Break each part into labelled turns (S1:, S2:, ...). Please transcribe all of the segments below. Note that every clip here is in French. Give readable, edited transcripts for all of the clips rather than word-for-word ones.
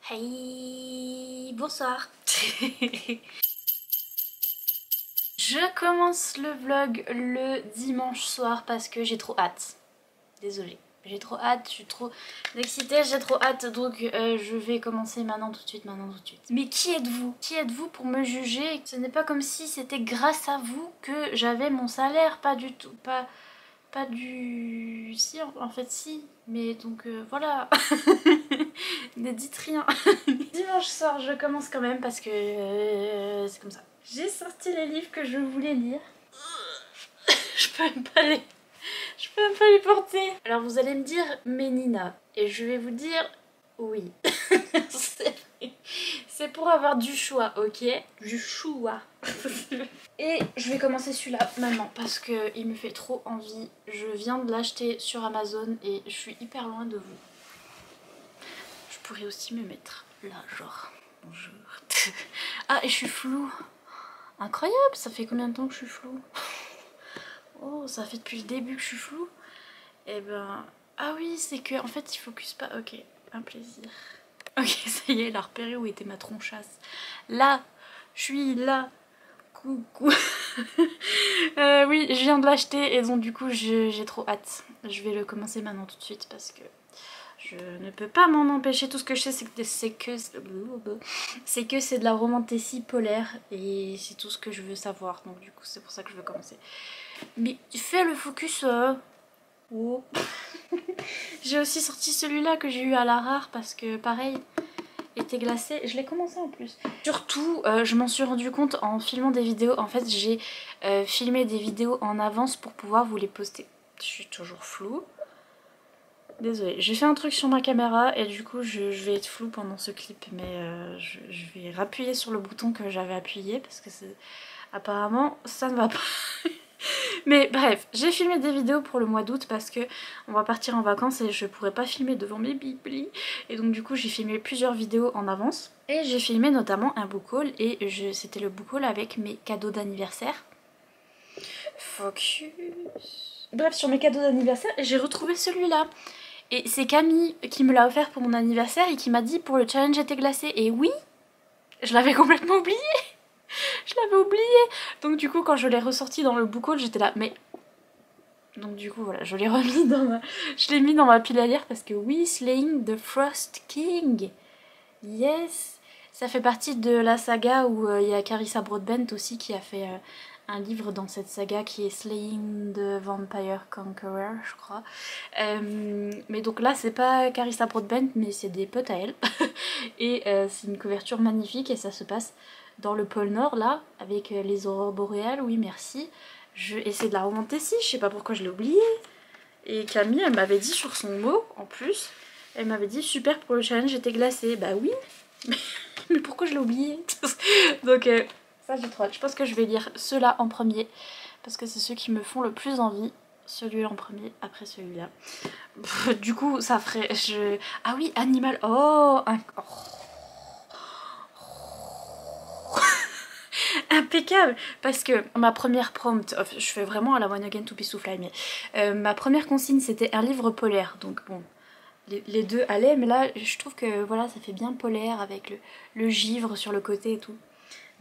S1: Hey, bonsoir. Je commence le vlog le dimanche soir parce que j'ai trop hâte. Désolée, j'ai trop hâte, je suis trop excitée, j'ai trop hâte, donc je vais commencer maintenant tout de suite, Mais qui êtes-vous? Qui êtes-vous pour me juger? Ce n'est pas comme si c'était grâce à vous que j'avais mon salaire, pas du tout, pas du... Si, en fait si, mais donc voilà. Ne dites rien. Dimanche soir je commence quand même parce que c'est comme ça. J'ai sorti les livres que je voulais lire. Je peux même pas les porter. Alors vous allez me dire mais Nina, et je vais vous dire oui. C'est pour avoir du choix, ok? Du choix. Et je vais commencer celui-là maintenant parce qu'il me fait trop envie. Je viens de l'acheter sur Amazon et je suis hyper loin de vous. Je pourrais aussi me mettre là, genre bonjour. Ah, et je suis floue. Incroyable, ça fait combien de temps que je suis floue? Oh, ça fait depuis le début que je suis floue. Et ben... Ah oui, c'est que en fait il focus pas. Ok, un plaisir. Ok, ça y est, elle a repéré où était ma tronchasse. Là, je suis là. Coucou. Oui, je viens de l'acheter et donc du coup j'ai trop hâte. Je vais le commencer maintenant tout de suite parce que je ne peux pas m'en empêcher. Tout ce que je sais c'est que c'est de la romantécie polaire et c'est tout ce que je veux savoir. Donc du coup c'est pour ça que je veux commencer. Mais fais le focus. Oh. J'ai aussi sorti celui-là que j'ai eu à la rare parce que pareil était glacé. Je l'ai commencé en plus. Surtout je m'en suis rendu compte en filmant des vidéos. En fait j'ai filmé des vidéos en avance pour pouvoir vous les poster. Je suis toujours floue. Désolée, j'ai fait un truc sur ma caméra et du coup je vais être floue pendant ce clip, mais je vais rappuyer sur le bouton que j'avais appuyé parce que apparemment ça ne va pas. Mais bref, j'ai filmé des vidéos pour le mois d'août parce que on va partir en vacances et je pourrais pas filmer devant mes biblis. Et donc du coup j'ai filmé plusieurs vidéos en avance. Et j'ai filmé notamment un book haul et c'était le book haul avec mes cadeaux d'anniversaire. Focus. Bref, sur mes cadeaux d'anniversaire, j'ai retrouvé celui-là. Et c'est Camille qui me l'a offert pour mon anniversaire et qui m'a dit pour le challenge était glacé. Et oui, je l'avais complètement oublié. Je l'avais oublié. Donc du coup quand je l'ai ressorti dans le book haul j'étais là mais... Donc du coup voilà, je l'ai remis dans ma... Je l'ai mis dans ma pile à lire parce que oui, Slaying the Frost King. Yes. Ça fait partie de la saga où il y a Carissa Broadbent aussi qui a fait un livre dans cette saga qui est Slaying the Vampire Conqueror je crois. Mais donc là c'est pas Carissa Broadbent mais c'est des potes à elle. Et c'est une couverture magnifique et ça se passe dans le pôle Nord là, avec les aurores boréales, oui merci. Je essaie de la remonter si, je sais pas pourquoi je l'ai oublié. Et Camille elle m'avait dit sur son mot en plus, elle m'avait dit super pour le challenge j'étais glacée. Bah oui, mais pourquoi je l'ai oublié? Donc ça j'ai trop hâte. Je pense que je vais lire ceux-là en premier, parce que c'est ceux qui me font le plus envie. Celui-là en premier, après celui-là. Du coup ça ferait... Ah oui, Animal... Oh, impeccable, parce que ma première prompt, je fais vraiment à la One Again to Be So Fly, mais ma première consigne c'était un livre polaire, donc bon, les deux allaient, mais là je trouve que voilà ça fait bien polaire avec le givre sur le côté et tout.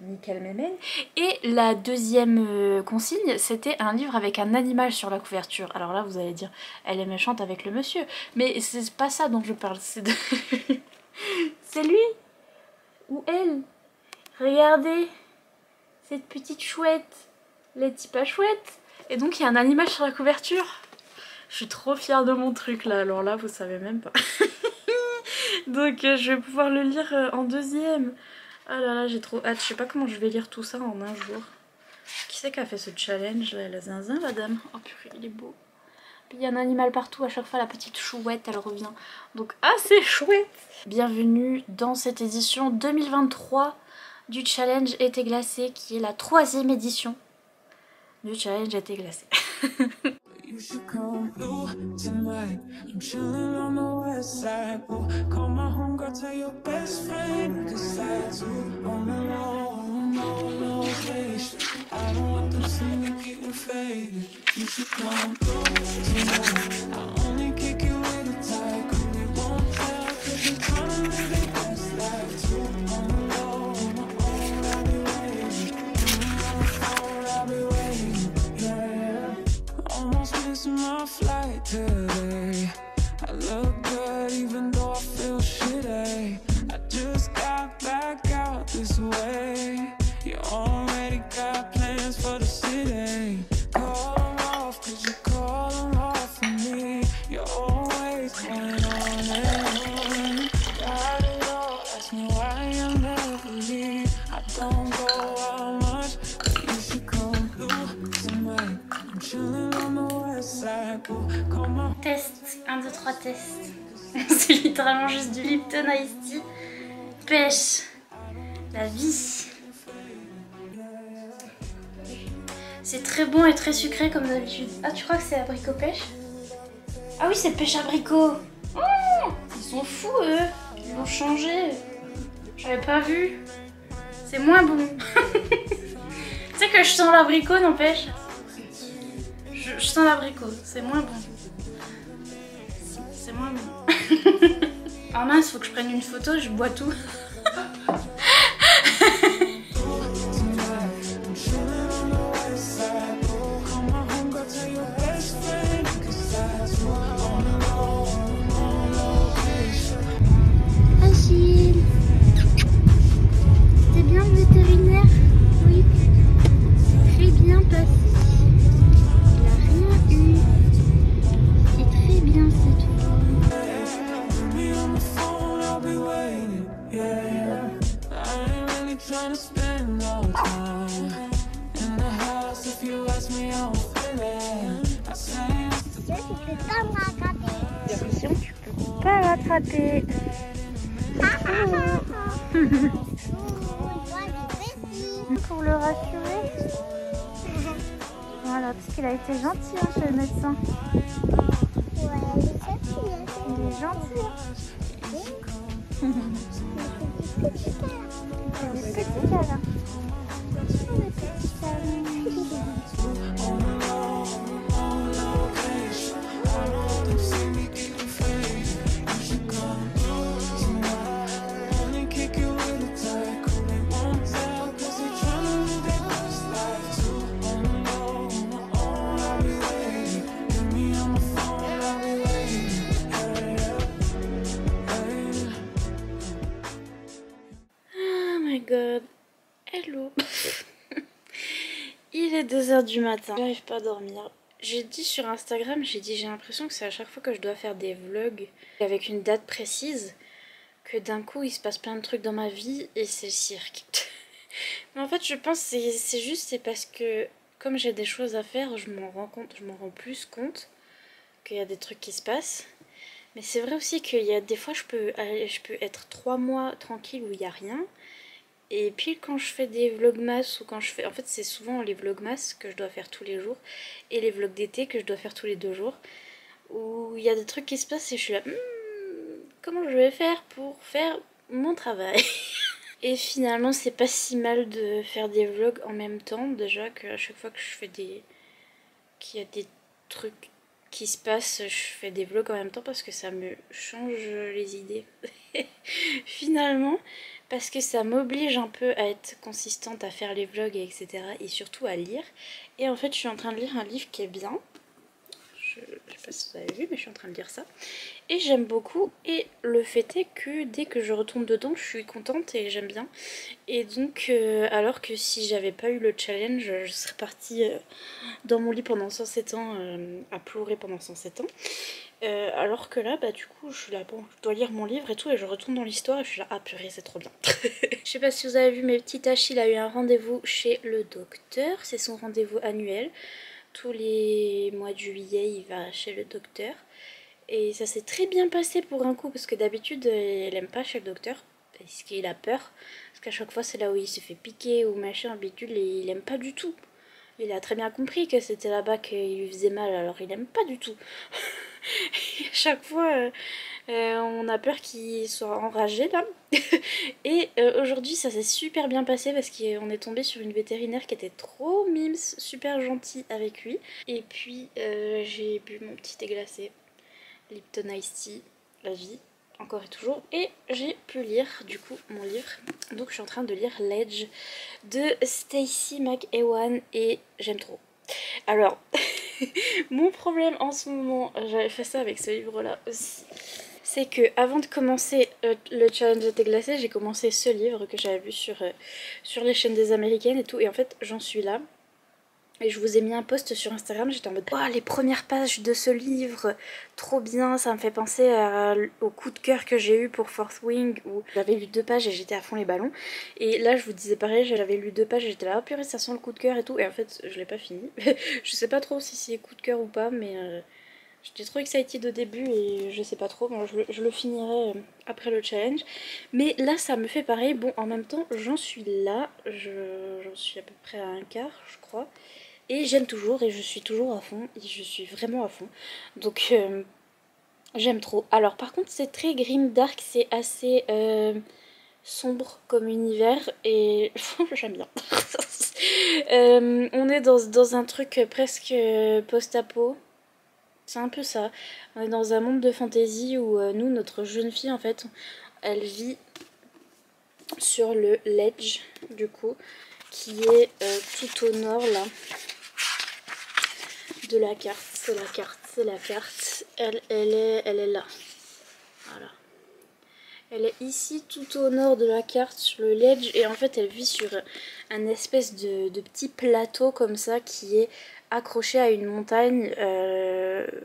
S1: Nickel mémène. Et la deuxième consigne c'était un livre avec un animal sur la couverture. Alors là vous allez dire elle est méchante avec le monsieur, mais c'est pas ça dont je parle, c'est de... c'est lui ou elle. Regardez cette petite chouette, les petits pas chouettes. Et donc il y a un animal sur la couverture. Je suis trop fière de mon truc là, alors là vous savez même pas. Donc je vais pouvoir le lire en deuxième. Ah là là j'ai trop hâte, je sais pas comment je vais lire tout ça en un jour. Qui c'est qui a fait ce challenge là? La zinzin la dame. Oh purée il est beau. Puis il y a un animal partout, à chaque fois la petite chouette elle revient. Donc ah c'est chouette. Bienvenue dans cette édition 2023 du challenge été glacé, qui est la 3e édition du challenge été glacé. You should come blue tonight. I'm chilling on the west side. Oh, call my homegirl, tell your best friend. Decide to on the low, no patient. I don't want them seeing me getting faded. You should come blue tonight. I only kick you with a tie. We won't tell, cause you're trying to live it best. test. C'est littéralement juste du Lipton Ice Tea. Pêche. La vie. C'est très bon et très sucré comme d'habitude. Ah, tu crois que c'est abricot pêche? Ah oui, c'est pêche abricot. Oh, ils sont fous eux. Ils l'ont changé. J'avais pas vu. C'est moins bon. Tu sais que je sens l'abricot, n'empêche. Je sens l'abricot, c'est moins bon. C'est moins bon. Ah mince, faut que je prenne une photo, je bois tout.
S2: Achille, t'es bien le vétérinaire? Oui. Très bien passé. Il a rien eu. C'est très bien, c'est tout.
S1: Attention, tu peux pas l'attraper. Pour le rassurer. Voilà, parce qu'il a été gentil hein, chez le médecin. Il est gentil. C'est des petits câlins. Des petits câlins. Oh my god. Hello. Il est 2 h du matin. J'arrive pas à dormir. J'ai dit sur Instagram, j'ai l'impression que c'est à chaque fois que je dois faire des vlogs avec une date précise que d'un coup il se passe plein de trucs dans ma vie et c'est le cirque. Mais en fait je pense que c'est parce que comme j'ai des choses à faire, je m'en rends plus compte qu'il y a des trucs qui se passent. Mais c'est vrai aussi qu'il y a des fois je peux être 3 mois tranquille où il n'y a rien. Et puis quand je fais des vlogmas ou quand je fais... En fait c'est souvent les vlogmas que je dois faire tous les jours et les vlogs d'été que je dois faire tous les 2 jours. Où il y a des trucs qui se passent et je suis là... comment je vais faire pour faire mon travail? Et finalement c'est pas si mal de faire des vlogs en même temps. Déjà qu'à chaque fois que je fais qu'il y a des trucs qui se passent, je fais des vlogs en même temps parce que ça me change les idées. Finalement, parce que ça m'oblige un peu à être consistante, à faire les vlogs, etc. Et surtout à lire. Et en fait, je suis en train de lire un livre qui est bien. Je sais pas si vous avez vu, mais je suis en train de lire ça. Et j'aime beaucoup. Et le fait est que dès que je retourne dedans, je suis contente et j'aime bien. Et donc, alors que si j'avais pas eu le challenge, je serais partie dans mon lit pendant 107 ans, à pleurer pendant 107 ans. Alors que là, bah du coup, je suis là, bon, je dois lire mon livre et tout, et je retourne dans l'histoire et je suis là, ah purée, c'est trop bien. Je sais pas si vous avez vu, mais petit Achille a eu un rendez-vous chez le docteur. C'est son rendez-vous annuel. Tous les mois de juillet, il va chez le docteur. Et ça s'est très bien passé pour un coup, parce que d'habitude, elle aime pas chez le docteur, parce qu'il a peur. Parce qu'à chaque fois, c'est là où il se fait piquer ou machin, bidule, et il aime pas du tout. Il a très bien compris que c'était là-bas qu'il lui faisait mal, alors il aime pas du tout. À chaque fois, on a peur qu'il soit enragé là. Et aujourd'hui, ça s'est super bien passé parce qu'on est tombé sur une vétérinaire qui était trop mimes, super gentille avec lui. Et puis, j'ai bu mon petit thé glacé, Lipton Ice Tea, la vie, encore et toujours. Et j'ai pu lire du coup mon livre. Donc je suis en train de lire Ledge de Stacey McEwan et j'aime trop. Alors, mon problème en ce moment, j'avais fait ça avec ce livre-là aussi, c'est que avant de commencer le challenge de thé glacé, j'ai commencé ce livre que j'avais vu sur les chaînes des américaines et tout, et en fait j'en suis là. Et je vous ai mis un post sur Instagram, j'étais en mode oh, les premières pages de ce livre, trop bien, ça me fait penser au coup de cœur que j'ai eu pour Fourth Wing où j'avais lu 2 pages et j'étais à fond les ballons. Et là je vous disais pareil, j'avais lu 2 pages et j'étais là, oh purée ça sent le coup de cœur et tout. Et en fait je l'ai pas fini, je sais pas trop si c'est coup de cœur ou pas, mais J'étais trop excited au début et je sais pas trop, bon, je le finirai après le challenge. Mais là ça me fait pareil, bon en même temps j'en suis là, j'en suis à peu près à un quart je crois. Et j'aime toujours et je suis toujours à fond, et je suis vraiment à fond. Donc j'aime trop. Alors par contre c'est très grim dark, c'est assez sombre comme univers et j'aime bien. On est dans un truc presque post-apo. C'est un peu ça. On est dans un monde de fantasy où nous, notre jeune fille, en fait, elle vit sur le ledge, du coup, qui est tout au nord, là, de la carte. C'est la carte, c'est la carte. Elle est là. Voilà. Elle est ici, tout au nord de la carte, sur le ledge, et en fait, elle vit sur un espèce de petit plateau comme ça, qui est accroché à une montagne.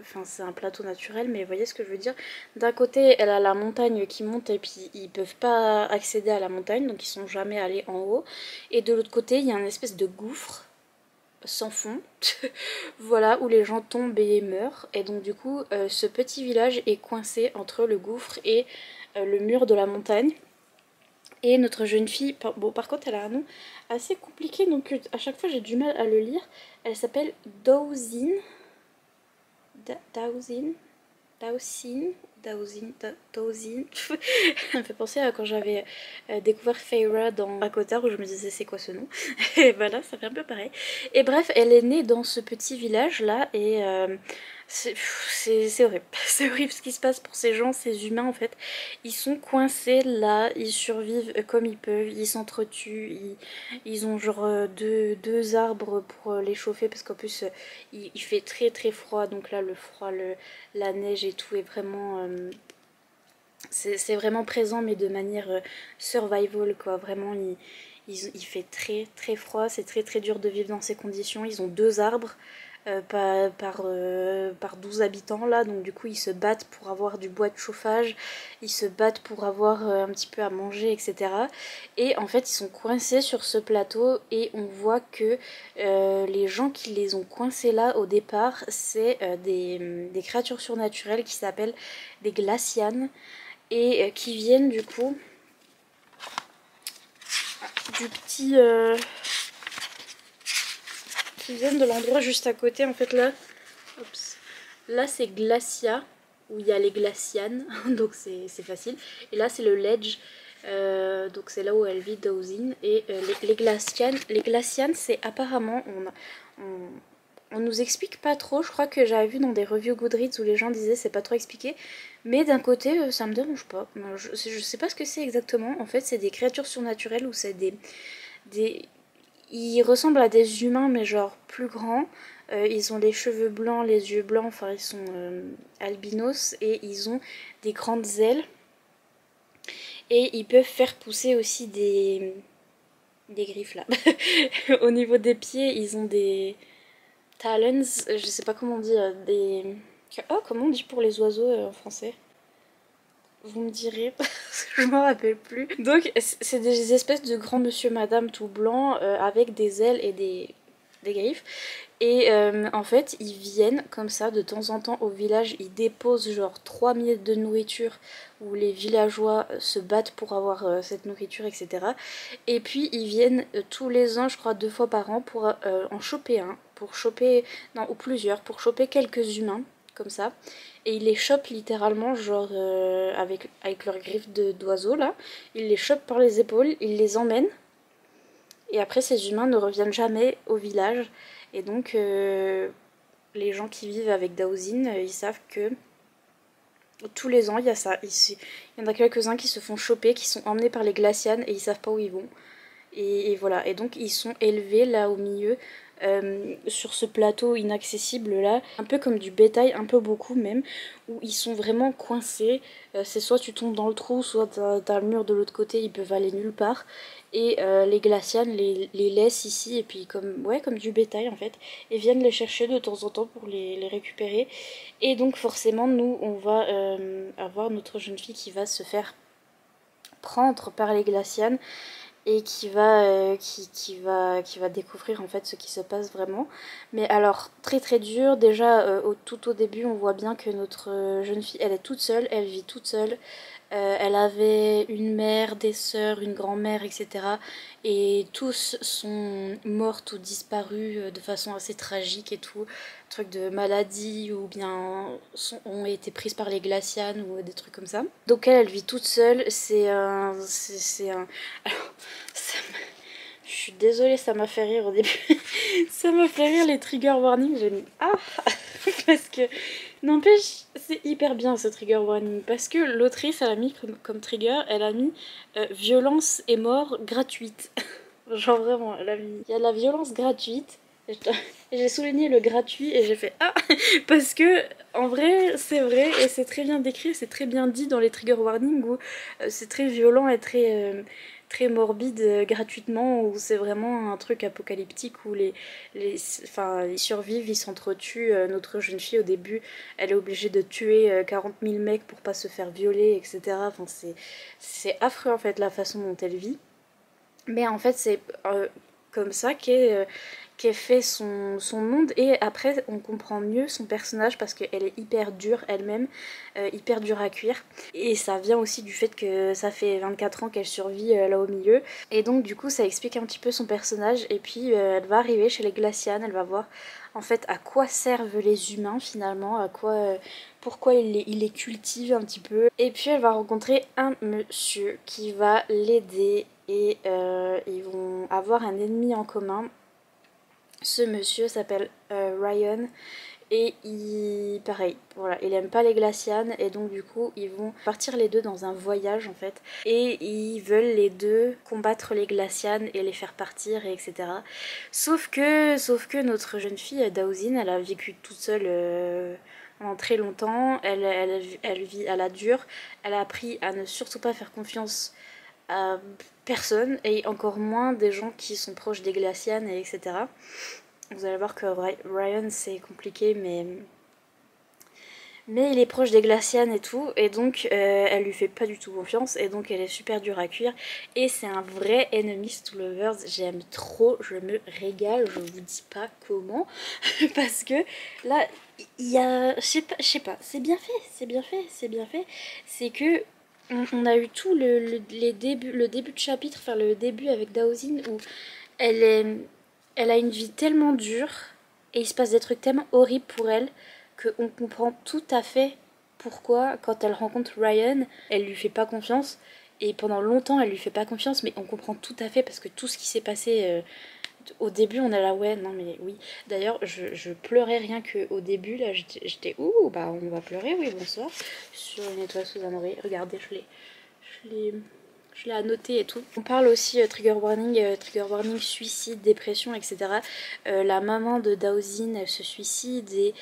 S1: Enfin c'est un plateau naturel, mais vous voyez ce que je veux dire. D'un côté elle a la montagne qui monte et puis ils peuvent pas accéder à la montagne, donc ils sont jamais allés en haut. Et de l'autre côté il y a une espèce de gouffre sans fond voilà, où les gens tombent et meurent. Et donc du coup ce petit village est coincé entre le gouffre et le mur de la montagne. Et notre jeune fille, bon par contre elle a un nom assez compliqué, donc à chaque fois j'ai du mal à le lire. Elle s'appelle Dawsin. Dawsin. Ça me fait penser à quand j'avais découvert Feyre dans Akotar, où je me disais c'est quoi ce nom. Et voilà, ça fait un peu pareil. Et bref, elle est née dans ce petit village là et c'est horrible. C'est horrible ce qui se passe pour ces gens, ces humains en fait. Ils sont coincés là, ils survivent comme ils peuvent, ils s'entretuent, ils ont genre deux arbres pour les chauffer parce qu'en plus il fait très très froid, donc là le froid, la neige et tout est vraiment c'est vraiment présent, mais de manière survival quoi. Vraiment il fait très très froid, c'est très très dur de vivre dans ces conditions. Ils ont 2 arbres par 12 habitants là, donc du coup ils se battent pour avoir du bois de chauffage, ils se battent pour avoir un petit peu à manger, etc. Et en fait ils sont coincés sur ce plateau et on voit que les gens qui les ont coincés là au départ, c'est des créatures surnaturelles qui s'appellent des glacianes et qui viennent du coup du petit qui viennent de l'endroit juste à côté en fait là. Oups. Là c'est Glacia où il y a les glacianes donc c'est facile, et là c'est le ledge donc c'est là où elle vit Dawsin. Et les glacianes c'est apparemment on nous explique pas trop, je crois que j'avais vu dans des reviews Goodreads où les gens disaient c'est pas trop expliqué, mais d'un côté ça me dérange pas. Je sais pas ce que c'est exactement, en fait c'est des créatures surnaturelles ou c'est ils ressemblent à des humains mais genre plus grands. Ils ont les cheveux blancs, les yeux blancs, enfin ils sont albinos et ils ont des grandes ailes. Et ils peuvent faire pousser aussi des griffes là. Au niveau des pieds, ils ont des talons, je sais pas comment on dit, Oh, comment on dit pour les oiseaux en français? Vous me direz, je m'en rappelle plus. Donc c'est des espèces de grands monsieur madame tout blancs avec des ailes et des griffes. Et en fait ils viennent comme ça de temps en temps au village, ils déposent genre 3 miettes de nourriture où les villageois se battent pour avoir cette nourriture, etc. Et puis ils viennent tous les ans, je crois 2 fois par an, pour en choper un, pour choper, non ou plusieurs, pour choper quelques humains comme ça. Et ils les chopent littéralement genre avec leurs griffes d'oiseau là. Ils les chopent par les épaules, ils les emmènent. Et après ces humains ne reviennent jamais au village. Et donc les gens qui vivent avec Dawsin, ils savent que tous les ans il y a ça. Il y en a quelques-uns qui se font choper, qui sont emmenés par les glacianes et ils savent pas où ils vont. Et voilà, et donc ils sont élevés là au milieu, sur ce plateau inaccessible là, un peu comme du bétail, un peu beaucoup même, où ils sont vraiment coincés. C'est soit tu tombes dans le trou, soit t'as le mur de l'autre côté, ils peuvent aller nulle part. Et les glacianes les laissent ici, et puis comme du bétail en fait, et viennent les chercher de temps en temps pour les récupérer. Et donc forcément nous on va avoir notre jeune fille qui va se faire prendre par les glacianes. et qui va découvrir en fait ce qui se passe vraiment. Mais alors très très dur, déjà tout au début on voit bien que notre jeune fille elle est toute seule, elle vit toute seule. Elle avait une mère, des sœurs, une grand-mère, etc. Et tous sont mortes ou disparus de façon assez tragique et tout. Trucs de maladie ou bien ont été prises par les glacianes ou des trucs comme ça. Donc elle vit toute seule. C'est un... Alors, je suis désolée, ça m'a fait rire au début. Ça m'a fait rire les trigger warnings. J'ai mis ah parce que n'empêche, c'est hyper bien ce trigger warning parce que l'autrice elle a mis comme trigger, elle a mis violence et mort gratuite. Genre vraiment, elle a mis il y a de la violence gratuite. Et j'ai souligné le gratuit et j'ai fait ah parce que en vrai c'est vrai et c'est très bien décrit, c'est très bien dit dans les trigger warnings où c'est très violent et très morbide gratuitement, où c'est vraiment un truc apocalyptique où ils survivent, ils s'entretuent. Notre jeune fille au début elle est obligée de tuer 40 000 mecs pour pas se faire violer, etc. Enfin c'est affreux en fait la façon dont elle vit, mais en fait c'est comme ça qu'est fait son monde, et après on comprend mieux son personnage parce qu'elle est hyper dure elle-même, hyper dure à cuire, et ça vient aussi du fait que ça fait 24 ans qu'elle survit là au milieu, et donc du coup ça explique un petit peu son personnage. Et puis elle va arriver chez les glacianes, elle va voir en fait à quoi servent les humains finalement, à quoi pourquoi il les cultive un petit peu, et puis elle va rencontrer un monsieur qui va l'aider, et ils vont avoir un ennemi en commun. Ce monsieur s'appelle Ryan, et pareil, voilà, il aime pas les glacianes, et donc du coup ils vont partir les deux dans un voyage en fait, et ils veulent les deux combattre les glacianes et les faire partir, et etc. Sauf que notre jeune fille Dawsyn, elle a vécu toute seule pendant très longtemps, elle vit à la dure, elle a appris à ne surtout pas faire confiance à personne, et encore moins des gens qui sont proches des glacianes, et etc. Vous allez voir que Ryan c'est compliqué, mais il est proche des glacianes et tout, et donc elle lui fait pas du tout confiance, et donc elle est super dure à cuire, et c'est un vrai enemies to lovers. J'aime trop, je me régale, je vous dis pas comment parce que là il y a, je sais pas, c'est bien fait, c'est que on a eu tout le début de chapitre, enfin le début avec Dawsyn où elle a une vie tellement dure et il se passe des trucs tellement horribles pour elle qu'on comprend tout à fait pourquoi, quand elle rencontre Ryan, elle lui fait pas confiance. Et pendant longtemps, elle lui fait pas confiance, mais on comprend tout à fait parce que tout ce qui s'est passé au début, on est là, ouais, non mais oui. D'ailleurs, je pleurais rien qu'au début, là, j'étais, ouh, bah on va pleurer, oui, bonsoir. Sur une étoile sous un oreiller. Regardez, je l'ai annoté et tout. On parle aussi trigger warning suicide, dépression, etc. La maman de Dawsyn, elle se suicide, et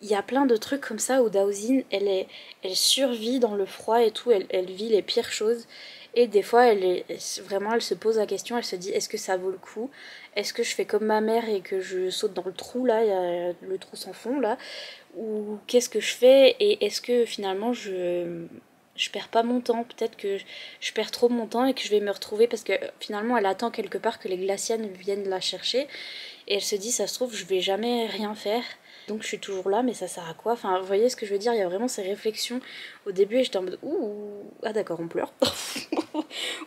S1: il y a plein de trucs comme ça où Dawsyn, elle survit dans le froid et tout, elle vit les pires choses. Et des fois, vraiment, elle se pose la question, elle se dit, est-ce que ça vaut le coup? Est-ce que je fais comme ma mère et que je saute dans le trou là, il y a le trou sans fond là? Ou qu'est-ce que je fais? Et est-ce que finalement je perds pas mon temps? Peut-être que je perds trop mon temps et que je vais me retrouver, parce que finalement elle attend quelque part que les glacianes viennent la chercher, et elle se dit, ça se trouve je vais jamais rien faire, donc je suis toujours là, mais ça sert à quoi? Enfin, vous voyez ce que je veux dire? Il y a vraiment ces réflexions au début, et j'étais en mode ouh, ah d'accord, on pleure.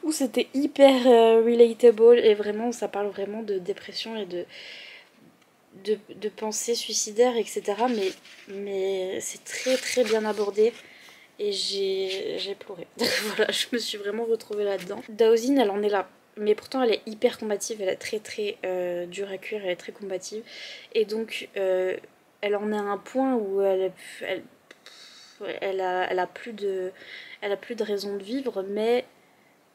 S1: Ou c'était hyper relatable, et vraiment ça parle vraiment de dépression et de pensées suicidaires, etc. Mais c'est très très bien abordé, et j'ai pleuré. Voilà, je me suis vraiment retrouvée là-dedans. Dawsyn, elle en est là. Mais pourtant, elle est hyper combative, elle est très très dure à cuire, elle est très combative. Et donc, elle en est à un point où elle a plus de raison de vivre, mais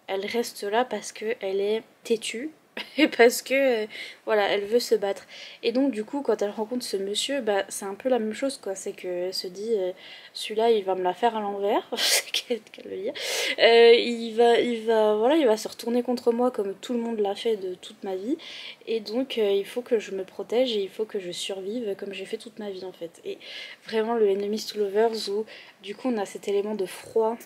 S1: elle reste là parce qu'elle est têtue. Et parce que voilà, elle veut se battre. Et donc du coup quand elle rencontre ce monsieur, bah c'est un peu la même chose quoi, c'est qu'elle se dit celui-là il va me la faire à l'envers, qu'elle le dire. Voilà, il va se retourner contre moi comme tout le monde l'a fait de toute ma vie, et donc il faut que je me protège et il faut que je survive comme j'ai fait toute ma vie en fait. Et vraiment le enemies to lovers où du coup on a cet élément de froid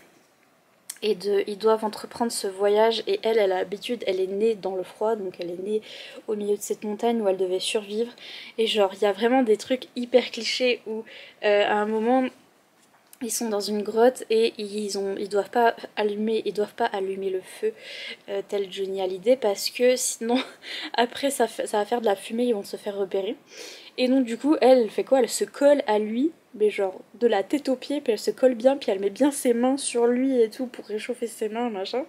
S1: Et ils doivent entreprendre ce voyage et elle a l'habitude, elle est née dans le froid, donc elle est née au milieu de cette montagne où elle devait survivre. Et genre il y a vraiment des trucs hyper clichés où à un moment ils sont dans une grotte et ils doivent pas allumer le feu tel Johnny Hallyday parce que sinon après ça va faire de la fumée, ils vont se faire repérer. Et donc du coup elle fait quoi? Elle se colle à lui, mais genre de la tête aux pieds, puis elle se colle bien, puis elle met bien ses mains sur lui et tout pour réchauffer ses mains machin.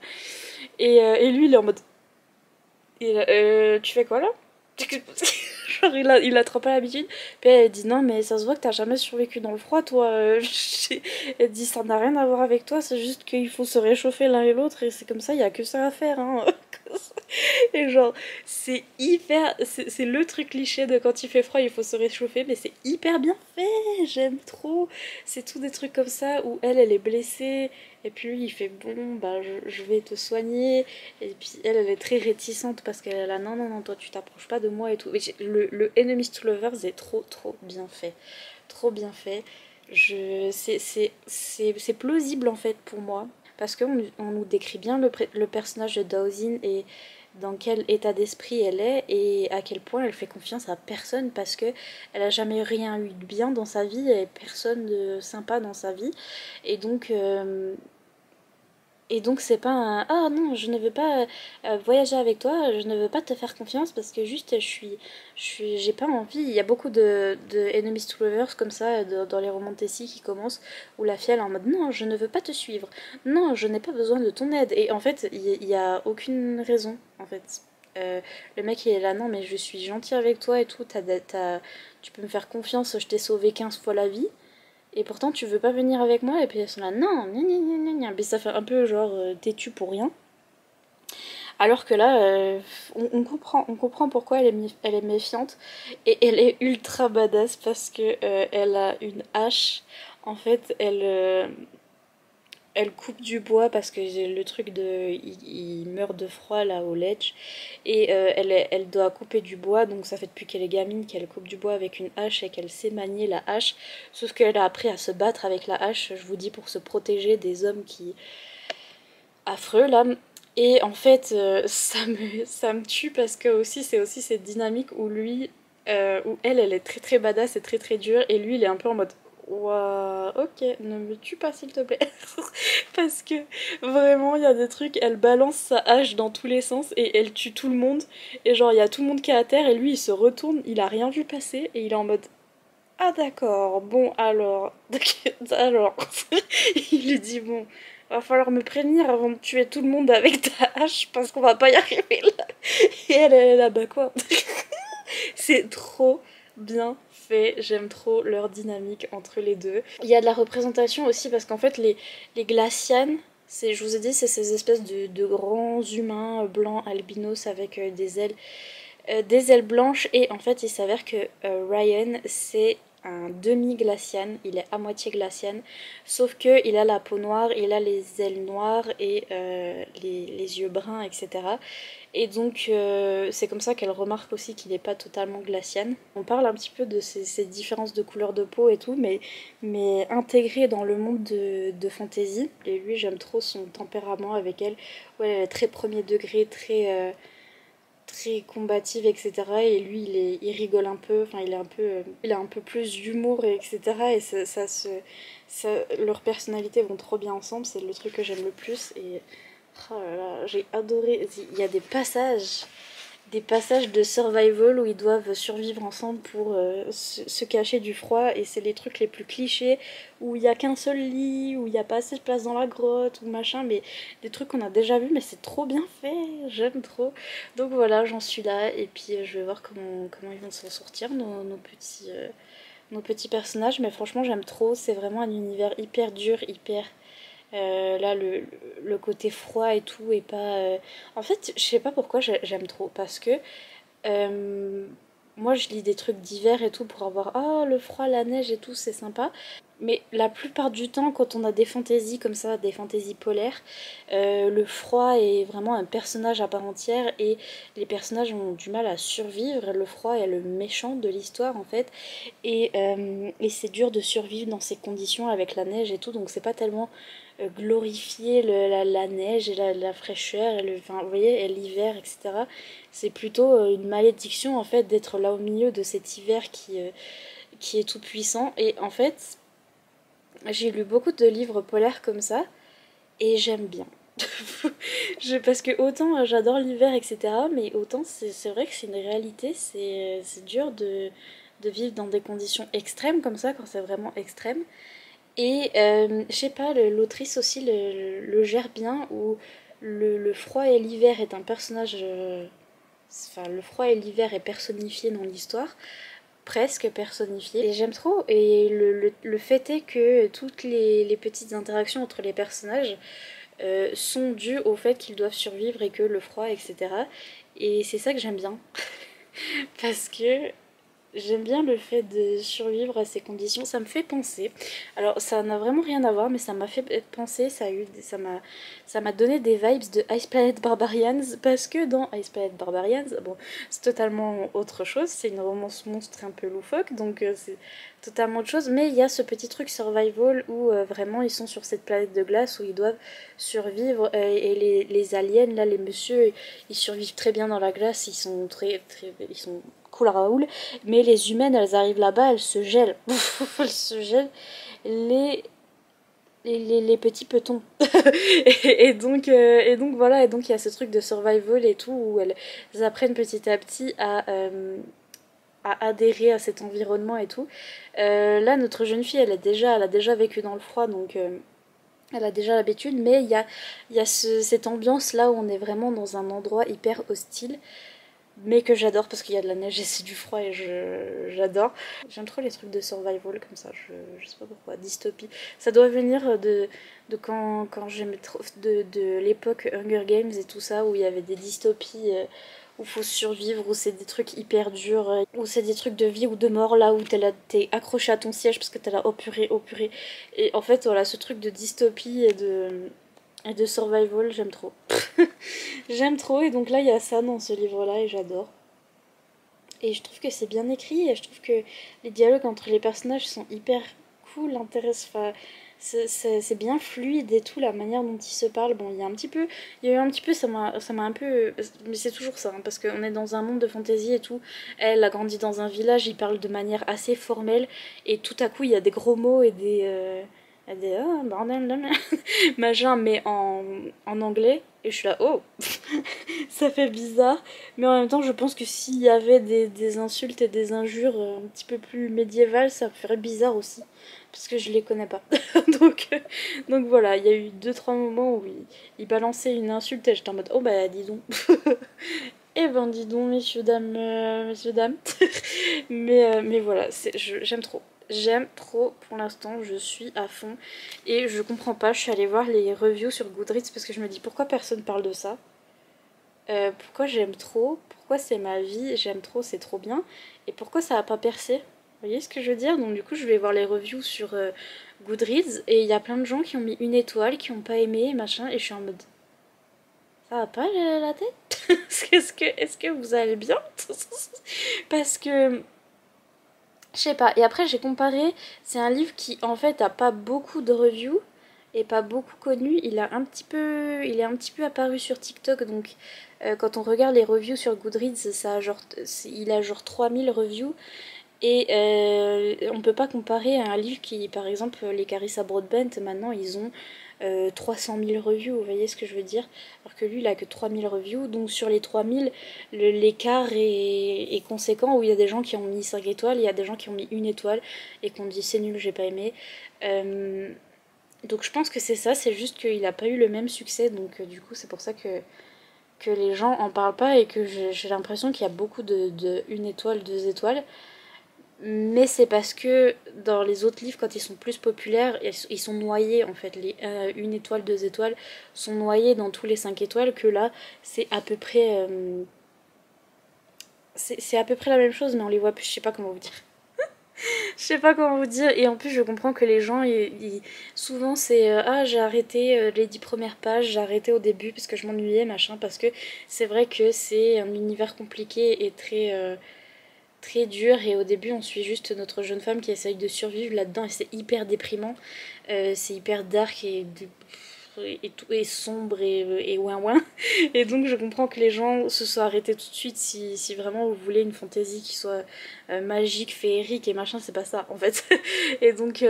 S1: Et lui il est en mode tu fais quoi là? Genre il a trop pas l'habitude. Puis elle dit non mais ça se voit que t'as jamais survécu dans le froid toi. Elle dit ça n'a rien à voir avec toi, c'est juste qu'il faut se réchauffer l'un et l'autre et c'est comme ça, il y a que ça à faire hein. Et genre c'est hyper, c'est le truc cliché de quand il fait froid il faut se réchauffer, mais c'est hyper bien fait, j'aime trop. C'est tout des trucs comme ça où elle est blessée et puis lui il fait bon bah je vais te soigner, et puis elle est très réticente parce qu'elle est là non toi tu t'approches pas de moi et tout. Mais le Enemies to Lovers est trop bien fait, trop bien fait. C'est plausible en fait pour moi parce qu'on nous décrit bien le personnage de Daozin et dans quel état d'esprit elle est et à quel point elle fait confiance à personne parce que elle a jamais rien eu de bien dans sa vie et personne de sympa dans sa vie. Et donc c'est pas un ah non je ne veux pas voyager avec toi, je ne veux pas te faire confiance parce que juste j'ai pas envie. Il y a beaucoup de enemies to lovers comme ça dans les romans Tessie qui commencent où la fille elle est en mode non je ne veux pas te suivre, non je n'ai pas besoin de ton aide, et en fait il y a aucune raison en fait. Le mec il est là non mais je suis gentil avec toi et tout, tu peux me faire confiance, je t'ai sauvé 15 fois la vie et pourtant tu veux pas venir avec moi. Et puis elles sont là non gna gna gna gna gna. Mais ça fait un peu genre têtu pour rien, alors que là on comprend pourquoi elle est méfiante et elle est ultra badass parce que elle a une hache. En fait elle coupe du bois parce que j'ai le truc de il meurt de froid là au ledge, et elle doit couper du bois, donc ça fait depuis qu'elle est gamine qu'elle coupe du bois avec une hache et qu'elle sait manier la hache, sauf qu'elle a appris à se battre avec la hache, je vous dis, pour se protéger des hommes qui affreux là. Et en fait ça me tue parce que aussi c'est aussi cette dynamique où lui où elle est très badass et très dure et lui il est un peu en mode ouah, ok, ne me tue pas s'il te plaît. Parce que vraiment il y a des trucs, elle balance sa hache dans tous les sens et elle tue tout le monde, et genre il y a tout le monde qui est à terre et lui il se retourne, il a rien vu passer et il est en mode ah d'accord, bon alors alors il lui dit bon va falloir me prévenir avant de tuer tout le monde avec ta hache parce qu'on va pas y arriver là. Et elle est là bah quoi. C'est trop bien fait, j'aime trop leur dynamique entre les deux. Il y a de la représentation aussi parce qu'en fait les glacianes, je vous ai dit, c'est ces espèces de grands humains blancs albinos avec des ailes blanches, et en fait il s'avère que Ryan c'est un demi-glaciane, il est à moitié glaciane, sauf que il a la peau noire, il a les ailes noires et les yeux bruns, etc. Et donc c'est comme ça qu'elle remarque aussi qu'il n'est pas totalement glaciane. On parle un petit peu de ces différences de couleur de peau et tout, mais intégré dans le monde de fantasy. Et lui j'aime trop son tempérament avec elle, où elle est très premier degré, très combative, etc. Et lui il rigole un peu, enfin il a un peu plus d'humour, etc. Et leurs personnalités vont trop bien ensemble, c'est le truc que j'aime le plus. Et oh là là, j'ai adoré. Il y a des passages de survival où ils doivent survivre ensemble pour se cacher du froid, et c'est les trucs les plus clichés où il n'y a qu'un seul lit, où il n'y a pas assez de place dans la grotte ou machin, mais des trucs qu'on a déjà vus, mais c'est trop bien fait, j'aime trop. Donc voilà, j'en suis là et puis je vais voir comment ils vont s'en sortir nos petits personnages, mais franchement j'aime trop, c'est vraiment un univers hyper dur, hyper là le côté froid et tout et pas en fait je sais pas pourquoi j'aime trop, parce que moi je lis des trucs d'hiver et tout pour avoir oh le froid, la neige et tout, c'est sympa, Mais la plupart du temps, quand on a des fantaisies comme ça, des fantaisies polaires, le froid est vraiment un personnage à part entière et les personnages ont du mal à survivre. Le froid est le méchant de l'histoire en fait. Et c'est dur de survivre dans ces conditions avec la neige et tout, donc c'est pas tellement glorifier la neige et la fraîcheur, et enfin, vous voyez, et l'hiver, etc. C'est plutôt une malédiction en fait d'être là au milieu de cet hiver qui est tout puissant. Et en fait, j'ai lu beaucoup de livres polaires comme ça, et j'aime bien. Parce que autant j'adore l'hiver, etc., mais autant c'est vrai que c'est une réalité, c'est dur de vivre dans des conditions extrêmes comme ça, quand c'est vraiment extrême. Et je sais pas, l'autrice aussi le gère bien, où le froid et l'hiver est un personnage... Enfin, le froid et l'hiver est personnifié dans l'histoire, presque personnifié. Et j'aime trop. Et le fait est que toutes les petites interactions entre les personnages sont dues au fait qu'ils doivent survivre et que le froid, etc. Et c'est ça que j'aime bien. Parce que j'aime bien le fait de survivre à ces conditions. Ça me fait penser. Alors, ça n'a vraiment rien à voir, mais ça m'a fait penser. Ça m'a donné des vibes de Ice Planet Barbarians. Parce que dans Ice Planet Barbarians, bon, c'est totalement autre chose. C'est une romance monstre un peu loufoque. Donc, c'est totalement autre chose. Mais il y a ce petit truc survival où vraiment ils sont sur cette planète de glace où ils doivent survivre. Et les aliens, là, les messieurs, ils survivent très bien dans la glace. Ils sont ils sont cool à Raoul, mais les humaines, elles arrivent là-bas, elles se gèlent. Elles se gèlent les petits petons. et donc voilà, et donc il y a ce truc de survival et tout, où elles apprennent petit à petit à adhérer à cet environnement et tout. Là, notre jeune fille, elle a déjà vécu dans le froid, donc... elle a déjà l'habitude, mais il y a cette ambiance là où on est vraiment dans un endroit hyper hostile, mais que j'adore parce qu'il y a de la neige et c'est du froid et j'adore. J'aime trop les trucs de survival comme ça, je sais pas pourquoi, dystopie. Ça doit venir de quand j'aimais trop, de l'époque Hunger Games et tout ça, où il y avait des dystopies où faut survivre, où c'est des trucs hyper durs, où c'est des trucs de vie ou de mort, là où t'es accroché à ton siège parce que t'es là, oh purée, oh purée. Et en fait, voilà, ce truc de dystopie et de survival, j'aime trop. J'aime trop, et donc là il y a ça dans ce livre-là et j'adore. Et je trouve que c'est bien écrit et je trouve que les dialogues entre les personnages sont hyper cool, intéressants. Enfin, c'est bien fluide et tout, la manière dont ils se parlent. Bon, il y a eu un petit peu, ça m'a un peu... Mais c'est toujours ça, hein, parce qu'on est dans un monde de fantasy et tout. Elle a grandi dans un village, ils parlent de manière assez formelle, et tout à coup il y a des gros mots et des bordel, machin, mais en anglais. Et je suis là, oh, ça fait bizarre. Mais en même temps, je pense que s'il y avait des insultes et des injures un petit peu plus médiévales, ça me ferait bizarre aussi. Parce que je les connais pas. donc voilà, il y a eu 2-3 moments où il balançait une insulte et j'étais en mode, oh bah dis donc. Eh ben dis donc, messieurs, dames. mais voilà, j'aime trop. J'aime trop pour l'instant, je suis à fond. Et je comprends pas, je suis allée voir les reviews sur Goodreads parce que je me dis pourquoi personne parle de ça. Pourquoi j'aime trop, pourquoi c'est ma vie, j'aime trop, c'est trop bien. Et pourquoi ça a pas percé. Vous voyez ce que je veux dire? Donc du coup je vais voir les reviews sur Goodreads et il y a plein de gens qui ont mis 1 étoile, qui ont pas aimé, machin, et je suis en mode... Ça va pas la tête? Est-ce que vous allez bien? Parce que... Je sais pas. Et après j'ai comparé, c'est un livre qui en fait a pas beaucoup de reviews et pas beaucoup connu. Il est un petit peu apparu sur TikTok, donc quand on regarde les reviews sur Goodreads, il a genre 3000 reviews. Et on peut pas comparer à un livre qui, par exemple, les Carissa Broadbent, maintenant ils ont 300 000 reviews, vous voyez ce que je veux dire? Alors que lui il a que 3000 reviews, donc sur les 3000, l'écart est conséquent, où il y a des gens qui ont mis 5 étoiles, il y a des gens qui ont mis 1 étoile et qui ont dit c'est nul, j'ai pas aimé. Donc je pense que c'est ça, c'est juste qu'il a pas eu le même succès, donc du coup c'est pour ça que les gens en parlent pas et que j'ai l'impression qu'il y a beaucoup de 1 étoile, 2 étoiles. Mais c'est parce que dans les autres livres, quand ils sont plus populaires, ils sont noyés en fait. Les 1 étoile, 2 étoiles sont noyés dans tous les 5 étoiles, que là, c'est à peu près... c'est à peu près la même chose, mais on les voit plus, je sais pas comment vous dire. Je sais pas comment vous dire. Et en plus je comprends que les gens, souvent c'est ah j'ai arrêté les 10 premières pages, j'ai arrêté au début parce que je m'ennuyais machin, parce que c'est vrai que c'est un univers compliqué et très dur, et au début on suit juste notre jeune femme qui essaye de survivre là-dedans et c'est hyper déprimant, c'est hyper dark et tout est sombre et ouin ouin. Et donc je comprends que les gens se soient arrêtés tout de suite si vraiment vous voulez une fantaisie qui soit magique, féerique et machin, c'est pas ça en fait. Et donc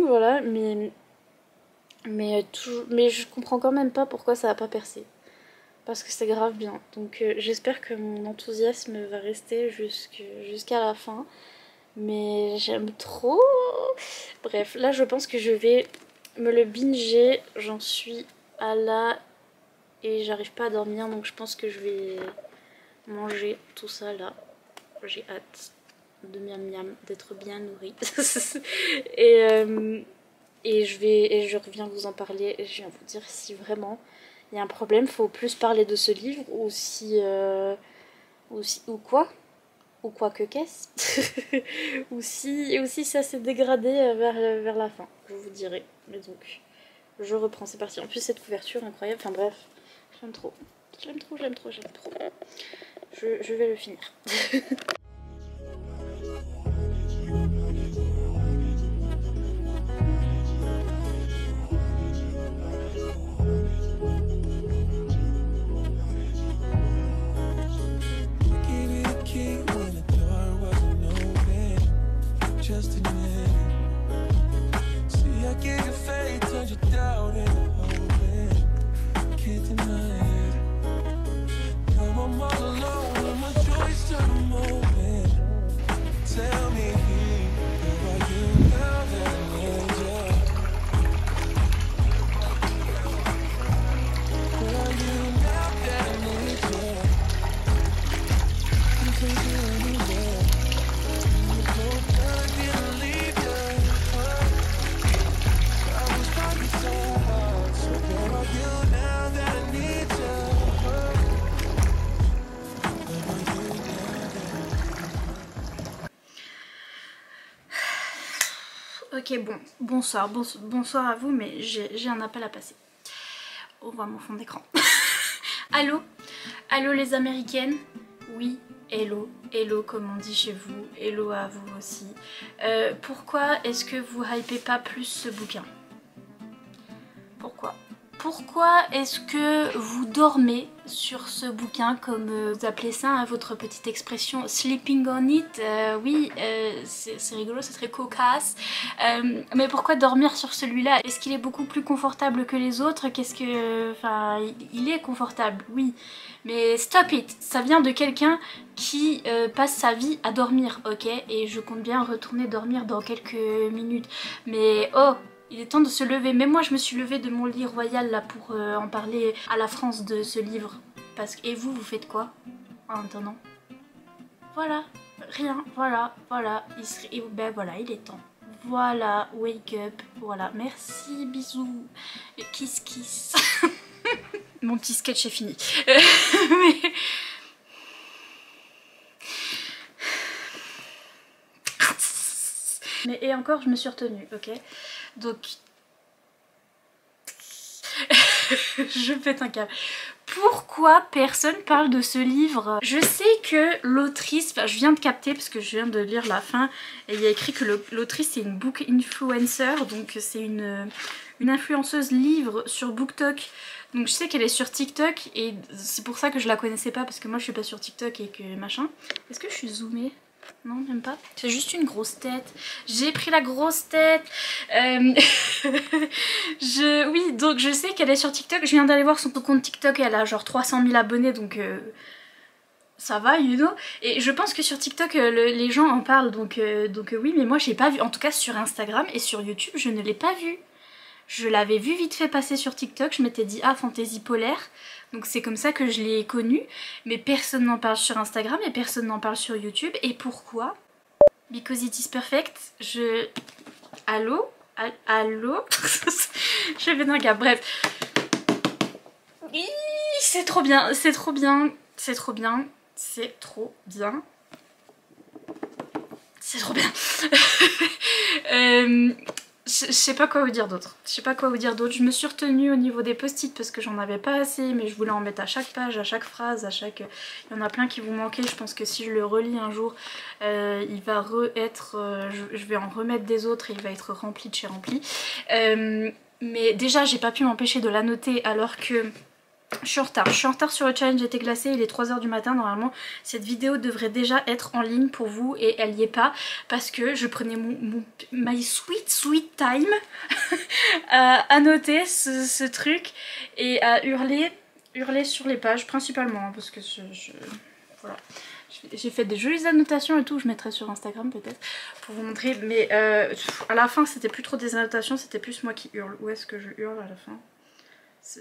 S1: voilà, mais je comprends quand même pas pourquoi ça a pas percé. Parce que c'est grave bien. Donc j'espère que mon enthousiasme va rester jusqu'à la fin. Mais j'aime trop. Bref, là je pense que je vais me le binger. J'en suis à là et j'arrive pas à dormir. Donc je pense que je vais manger tout ça là. J'ai hâte de miam miam, d'être bien nourrie. et je reviens vous en parler. Et je viens vous dire si vraiment il y a un problème, faut plus parler de ce livre ou ou quoi que qu'est-ce ou si ça s'est dégradé vers la fin, je vous dirai. Mais donc je reprends, c'est parti. En plus cette couverture incroyable, enfin bref, j'aime trop. Je vais le finir. Ok, bon, bonsoir à vous, mais j'ai un appel à passer. On voit mon fond d'écran. Allô les américaines? Oui, hello comme on dit chez vous, hello à vous aussi. Pourquoi est-ce que vous hypez pas plus ce bouquin? Pourquoi est-ce que vous dormez sur ce bouquin, comme vous appelez ça, hein, votre petite expression sleeping on it? Oui, c'est rigolo, c'est très cocasse. Mais pourquoi dormir sur celui-là? Est-ce qu'il est beaucoup plus confortable que les autres? Enfin, il est confortable, oui. Mais stop it! Ça vient de quelqu'un qui passe sa vie à dormir, ok? Et je compte bien retourner dormir dans quelques minutes. Mais oh! Il est temps de se lever. Même moi je me suis levée de mon lit royal là pour en parler à la France de ce livre. Et vous faites quoi en attendant? Voilà, rien, voilà. Ben voilà, il est temps. Voilà, wake up, voilà, merci, bisous, kiss kiss. Mon petit sketch est fini. Mais et encore je me suis retenue, ok? Donc je pète un câble. Pourquoi personne parle de ce livre? Je sais que l'autrice, enfin je viens de capter parce que je viens de lire la fin et il y a écrit que l'autrice c'est une book influencer, donc c'est une influenceuse livre sur BookTok. Donc je sais qu'elle est sur TikTok et c'est pour ça que je la connaissais pas, parce que moi je suis pas sur TikTok et que machin. Est-ce que je suis zoomée? Non, même pas. C'est juste une grosse tête. J'ai pris la grosse tête. Oui, donc je sais qu'elle est sur TikTok. Je viens d'aller voir son compte TikTok et elle a genre 300 000 abonnés, donc ça va, you know. Et je pense que sur TikTok, les gens en parlent, donc oui, mais moi j'ai pas vu. En tout cas sur Instagram et sur YouTube, je ne l'ai pas vu. Je l'avais vu vite fait passer sur TikTok, je m'étais dit ah, fantaisie polaire, donc c'est comme ça que je l'ai connue, mais personne n'en parle sur Instagram et personne n'en parle sur YouTube. Et pourquoi? Because it is perfect. Allô? Je vais d'un gars, bref. C'est trop bien, c'est trop bien, c'est trop bien, c'est trop bien. C'est trop bien. Je sais pas quoi vous dire d'autre. Je me suis retenue au niveau des post-it parce que j'en avais pas assez, mais je voulais en mettre à chaque page, à chaque phrase, à chaque... Il y en a plein qui vont manquer. Je pense que si je le relis un jour, il va je vais en remettre des autres et il va être rempli de chez rempli. Mais déjà, j'ai pas pu m'empêcher de l'annoter alors que... Je suis en retard sur le challenge été glacé, il est 3 h du matin, normalement cette vidéo devrait déjà être en ligne pour vous et elle y est pas parce que je prenais my sweet time à noter ce truc et à hurler sur les pages principalement hein, parce que voilà. J'ai fait des jolies annotations et tout, je mettrai sur Instagram peut-être pour vous montrer mais à la fin c'était plus trop des annotations, c'était plus moi qui hurle. Où est-ce que je hurle à la fin?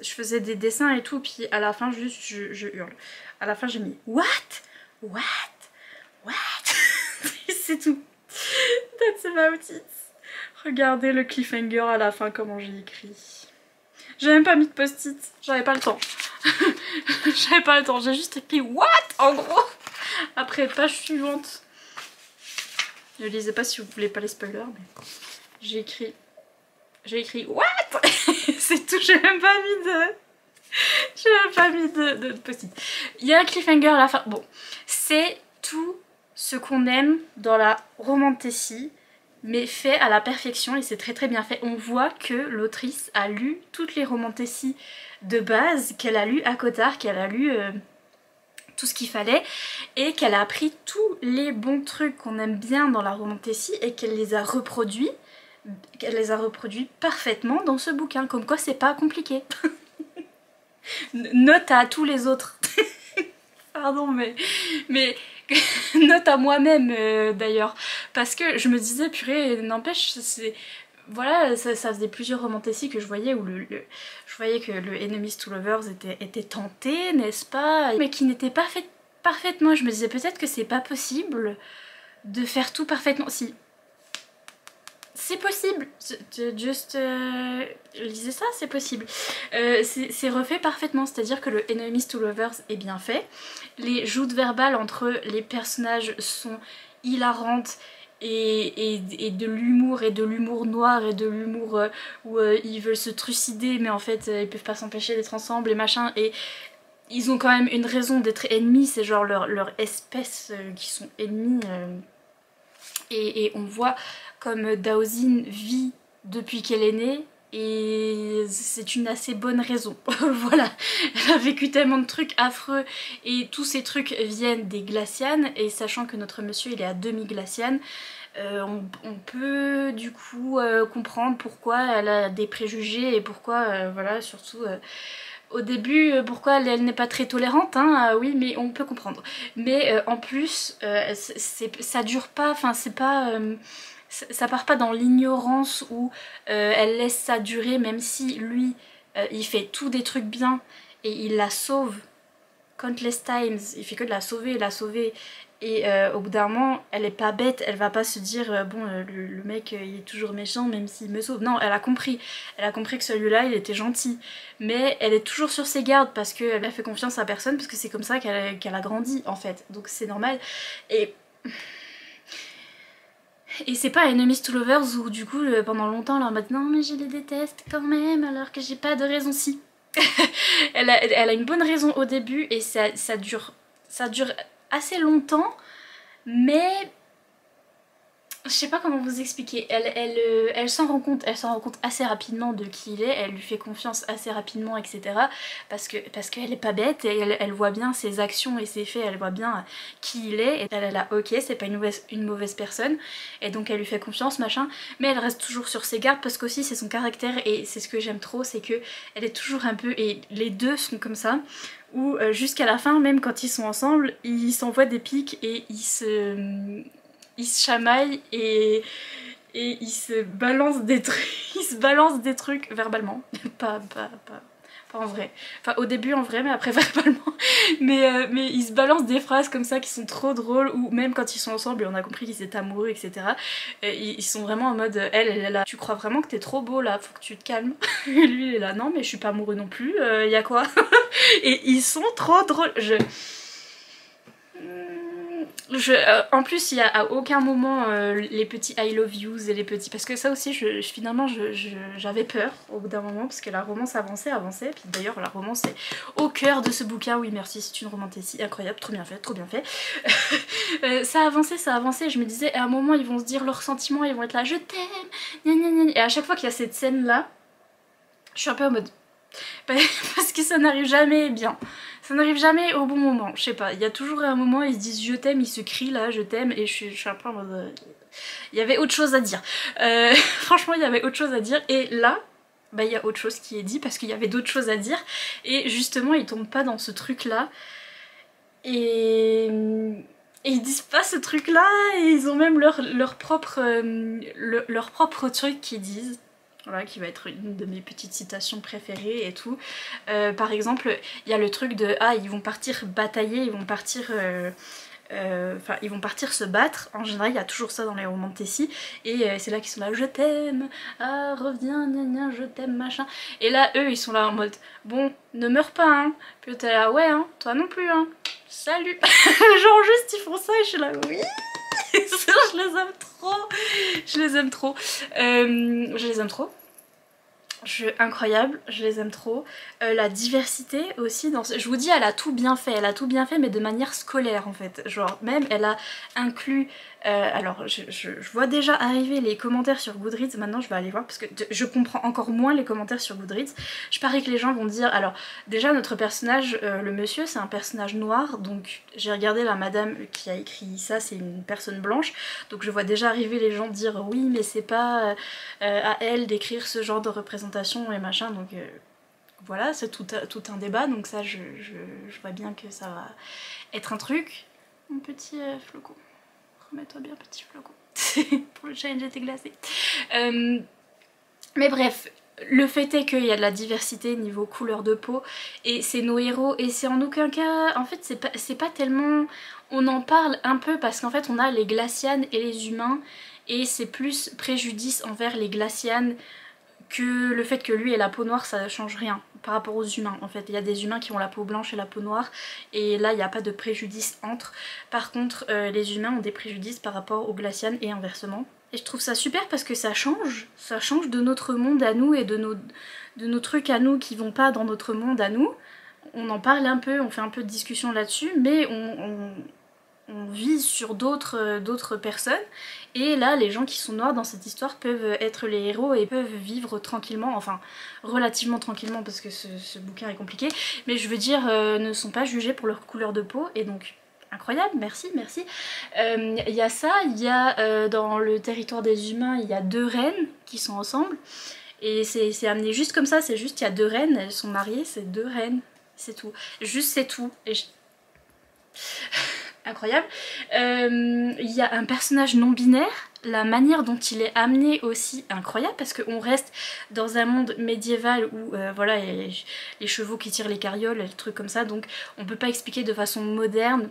S1: Je faisais des dessins et tout, puis à la fin, juste, je hurle. À la fin, j'ai mis What? C'est tout. That's about it. Regardez le cliffhanger à la fin, comment j'ai écrit. J'ai même pas mis de post-it, j'avais pas le temps. J'ai juste écrit What? En gros. Après, page suivante. Ne lisez pas si vous voulez pas les spoilers, mais j'ai écrit What? C'est tout, j'ai même pas mis de post-it. Il y a un cliffhanger à la fin. Bon, c'est tout ce qu'on aime dans la romantécie, mais fait à la perfection et c'est très très bien fait. On voit que l'autrice a lu toutes les romantécies de base, qu'elle a lu à Cotard, qu'elle a lu tout ce qu'il fallait et qu'elle a appris tous les bons trucs qu'on aime bien dans la romantécie et qu'elle les a reproduits. Elle les a reproduits parfaitement dans ce bouquin, comme quoi c'est pas compliqué. Note à tous les autres. Pardon mais note à moi-même d'ailleurs, parce que je me disais purée, n'empêche, c'est... Voilà, ça faisait plusieurs romantécies que je voyais où je voyais que le Enemies to Lovers était tenté, n'est-ce pas, mais qui n'était pas fait parfaitement. Je me disais peut-être que c'est pas possible de faire tout parfaitement. Si. C'est possible, juste lisez ça, c'est possible. C'est refait parfaitement, c'est-à-dire que le Enemies to Lovers est bien fait. Les joutes verbales entre les personnages sont hilarantes et de l'humour noir et de l'humour où ils veulent se trucider mais en fait ils peuvent pas s'empêcher d'être ensemble et machin. Et ils ont quand même une raison d'être ennemis, c'est genre leur espèce qui sont ennemis. Et on voit comme Daozin vit depuis qu'elle est née et c'est une assez bonne raison. Voilà, elle a vécu tellement de trucs affreux et tous ces trucs viennent des glacianes et sachant que notre monsieur il est à demi-glaciane, on peut du coup comprendre pourquoi elle a des préjugés et pourquoi voilà surtout... Au début, pourquoi elle n'est pas très tolérante, hein, oui, mais on peut comprendre. Mais en plus, ça dure pas, enfin c'est pas... ça part pas dans l'ignorance où elle laisse ça durer, même si lui, il fait tout des trucs bien et il la sauve countless times, il fait que de la sauver. Et au bout d'un moment, elle est pas bête, elle va pas se dire bon le mec il est toujours méchant même s'il me sauve. Non, elle a compris que celui-là il était gentil. Mais elle est toujours sur ses gardes parce qu'elle a fait confiance à personne, parce que c'est comme ça qu'elle a grandi en fait. Donc c'est normal. Et c'est pas Enemies to Lovers où du coup pendant longtemps elle est en mode non mais je les déteste quand même alors que j'ai pas de raison. Si. elle a une bonne raison au début et ça dure assez longtemps, mais je sais pas comment vous expliquer. Elle s'en rend compte assez rapidement de qui il est, elle lui fait confiance assez rapidement, etc. Parce qu'elle est pas bête et elle voit bien ses actions et ses faits, elle voit bien qui il est et elle est là, ok, c'est pas une mauvaise personne et donc elle lui fait confiance, machin, mais elle reste toujours sur ses gardes parce qu'aussi c'est son caractère et c'est ce que j'aime trop, c'est que elle est toujours un peu, et les deux sont comme ça, où jusqu'à la fin, même quand ils sont ensemble, ils s'envoient des pics et ils se chamaillent et ils se balancent des trucs, verbalement, pas en vrai, enfin au début en vrai mais après verbalement, mais ils se balancent des phrases comme ça qui sont trop drôles, ou même quand ils sont ensemble et on a compris qu'ils étaient amoureux, etc. Ils sont vraiment en mode, elle est là, tu crois vraiment que t'es trop beau là, faut que tu te calmes. Et lui il est là, non mais je suis pas amoureux non plus, y a quoi. Et ils sont trop drôles. En plus, il y a à aucun moment les petits I love yous et les petits... Parce que ça aussi, finalement, j'avais peur au bout d'un moment parce que la romance avançait. Puis d'ailleurs, la romance est au cœur de ce bouquin. Oui, merci, c'est une romantécie incroyable, trop bien fait, trop bien fait. Ça avançait. Je me disais, à un moment, ils vont se dire leurs sentiments, ils vont être là, je t'aime, gna gna gna. Et à chaque fois qu'il y a cette scène-là, je suis un peu en mode... Parce que ça n'arrive jamais bien. Ça n'arrive jamais au bon moment. Je sais pas, il y a toujours un moment, ils se disent je t'aime, ils se crient là, je t'aime, et je suis un peu en mode... Il y avait autre chose à dire. Franchement, il y avait autre chose à dire. Et là, bah il y a autre chose qui est dit parce qu'il y avait d'autres choses à dire. Et justement, ils tombent pas dans ce truc-là. Et ils disent pas ce truc-là, et ils ont même leur propre truc qu'ils disent. Voilà, qui va être une de mes petites citations préférées et tout. Par exemple, il y a le truc de ah, ils vont partir batailler, ils vont partir se battre. En général, il y a toujours ça dans les romans de Tessie. Et c'est là qu'ils sont là, je t'aime, ah reviens, gna gna, je t'aime, machin. Et là, eux, ils sont là en mode bon, ne meurs pas, hein. Puis t'es là, ouais, hein, toi non plus, hein. Salut. Genre juste ils font ça et je suis là, oui. Je les aime trop. Je les aime trop. Incroyable, je les aime trop. La diversité aussi, je vous dis, elle a tout bien fait, mais de manière scolaire en fait. Genre même elle a inclus, alors je vois déjà arriver les commentaires sur Goodreads, maintenant je vais aller voir parce que je comprends encore moins les commentaires sur Goodreads. Je parie que les gens vont dire, alors déjà notre personnage, le monsieur c'est un personnage noir, donc j'ai regardé la madame qui a écrit ça, c'est une personne blanche, donc je vois déjà arriver les gens dire oui mais c'est pas à elle d'écrire ce genre de représentation et machin, donc voilà, c'est tout un débat, donc ça je vois bien que ça va être un truc. Mon petit flocon, remets-toi bien petit flocon, pour le challenge j'étais glacée. Mais bref, le fait est qu'il y a de la diversité niveau couleur de peau, et c'est nos héros, et c'est en aucun cas, en fait c'est pas tellement, on en parle un peu parce qu'en fait on a les glacianes et les humains, et c'est plus préjudice envers les glacianes que le fait que lui ait la peau noire, ça change rien par rapport aux humains. En fait, il y a des humains qui ont la peau blanche et la peau noire, et là il n'y a pas de préjudice entre. Par contre, les humains ont des préjudices par rapport aux glacianes et inversement. Et je trouve ça super parce que ça change de notre monde à nous et de nos trucs à nous qui vont pas dans notre monde à nous. On en parle un peu, on fait un peu de discussion là-dessus, mais on vise sur d'autres personnes, et là les gens qui sont noirs dans cette histoire peuvent être les héros et peuvent vivre tranquillement, enfin relativement tranquillement parce que ce bouquin est compliqué, mais je veux dire ne sont pas jugés pour leur couleur de peau, et donc incroyable, merci. Il y a ça, il y a dans le territoire des humains, il y a 2 reines qui sont ensemble, et c'est amené juste comme ça, c'est juste il y a 2 reines, elles sont mariées, c'est 2 reines, c'est tout, juste c'est tout. Et incroyable. Il y a un personnage non binaire, la manière dont il est amené aussi incroyable, parce qu'on reste dans un monde médiéval où voilà, les chevaux qui tirent les carrioles, les trucs comme ça, donc on peut pas expliquer de façon moderne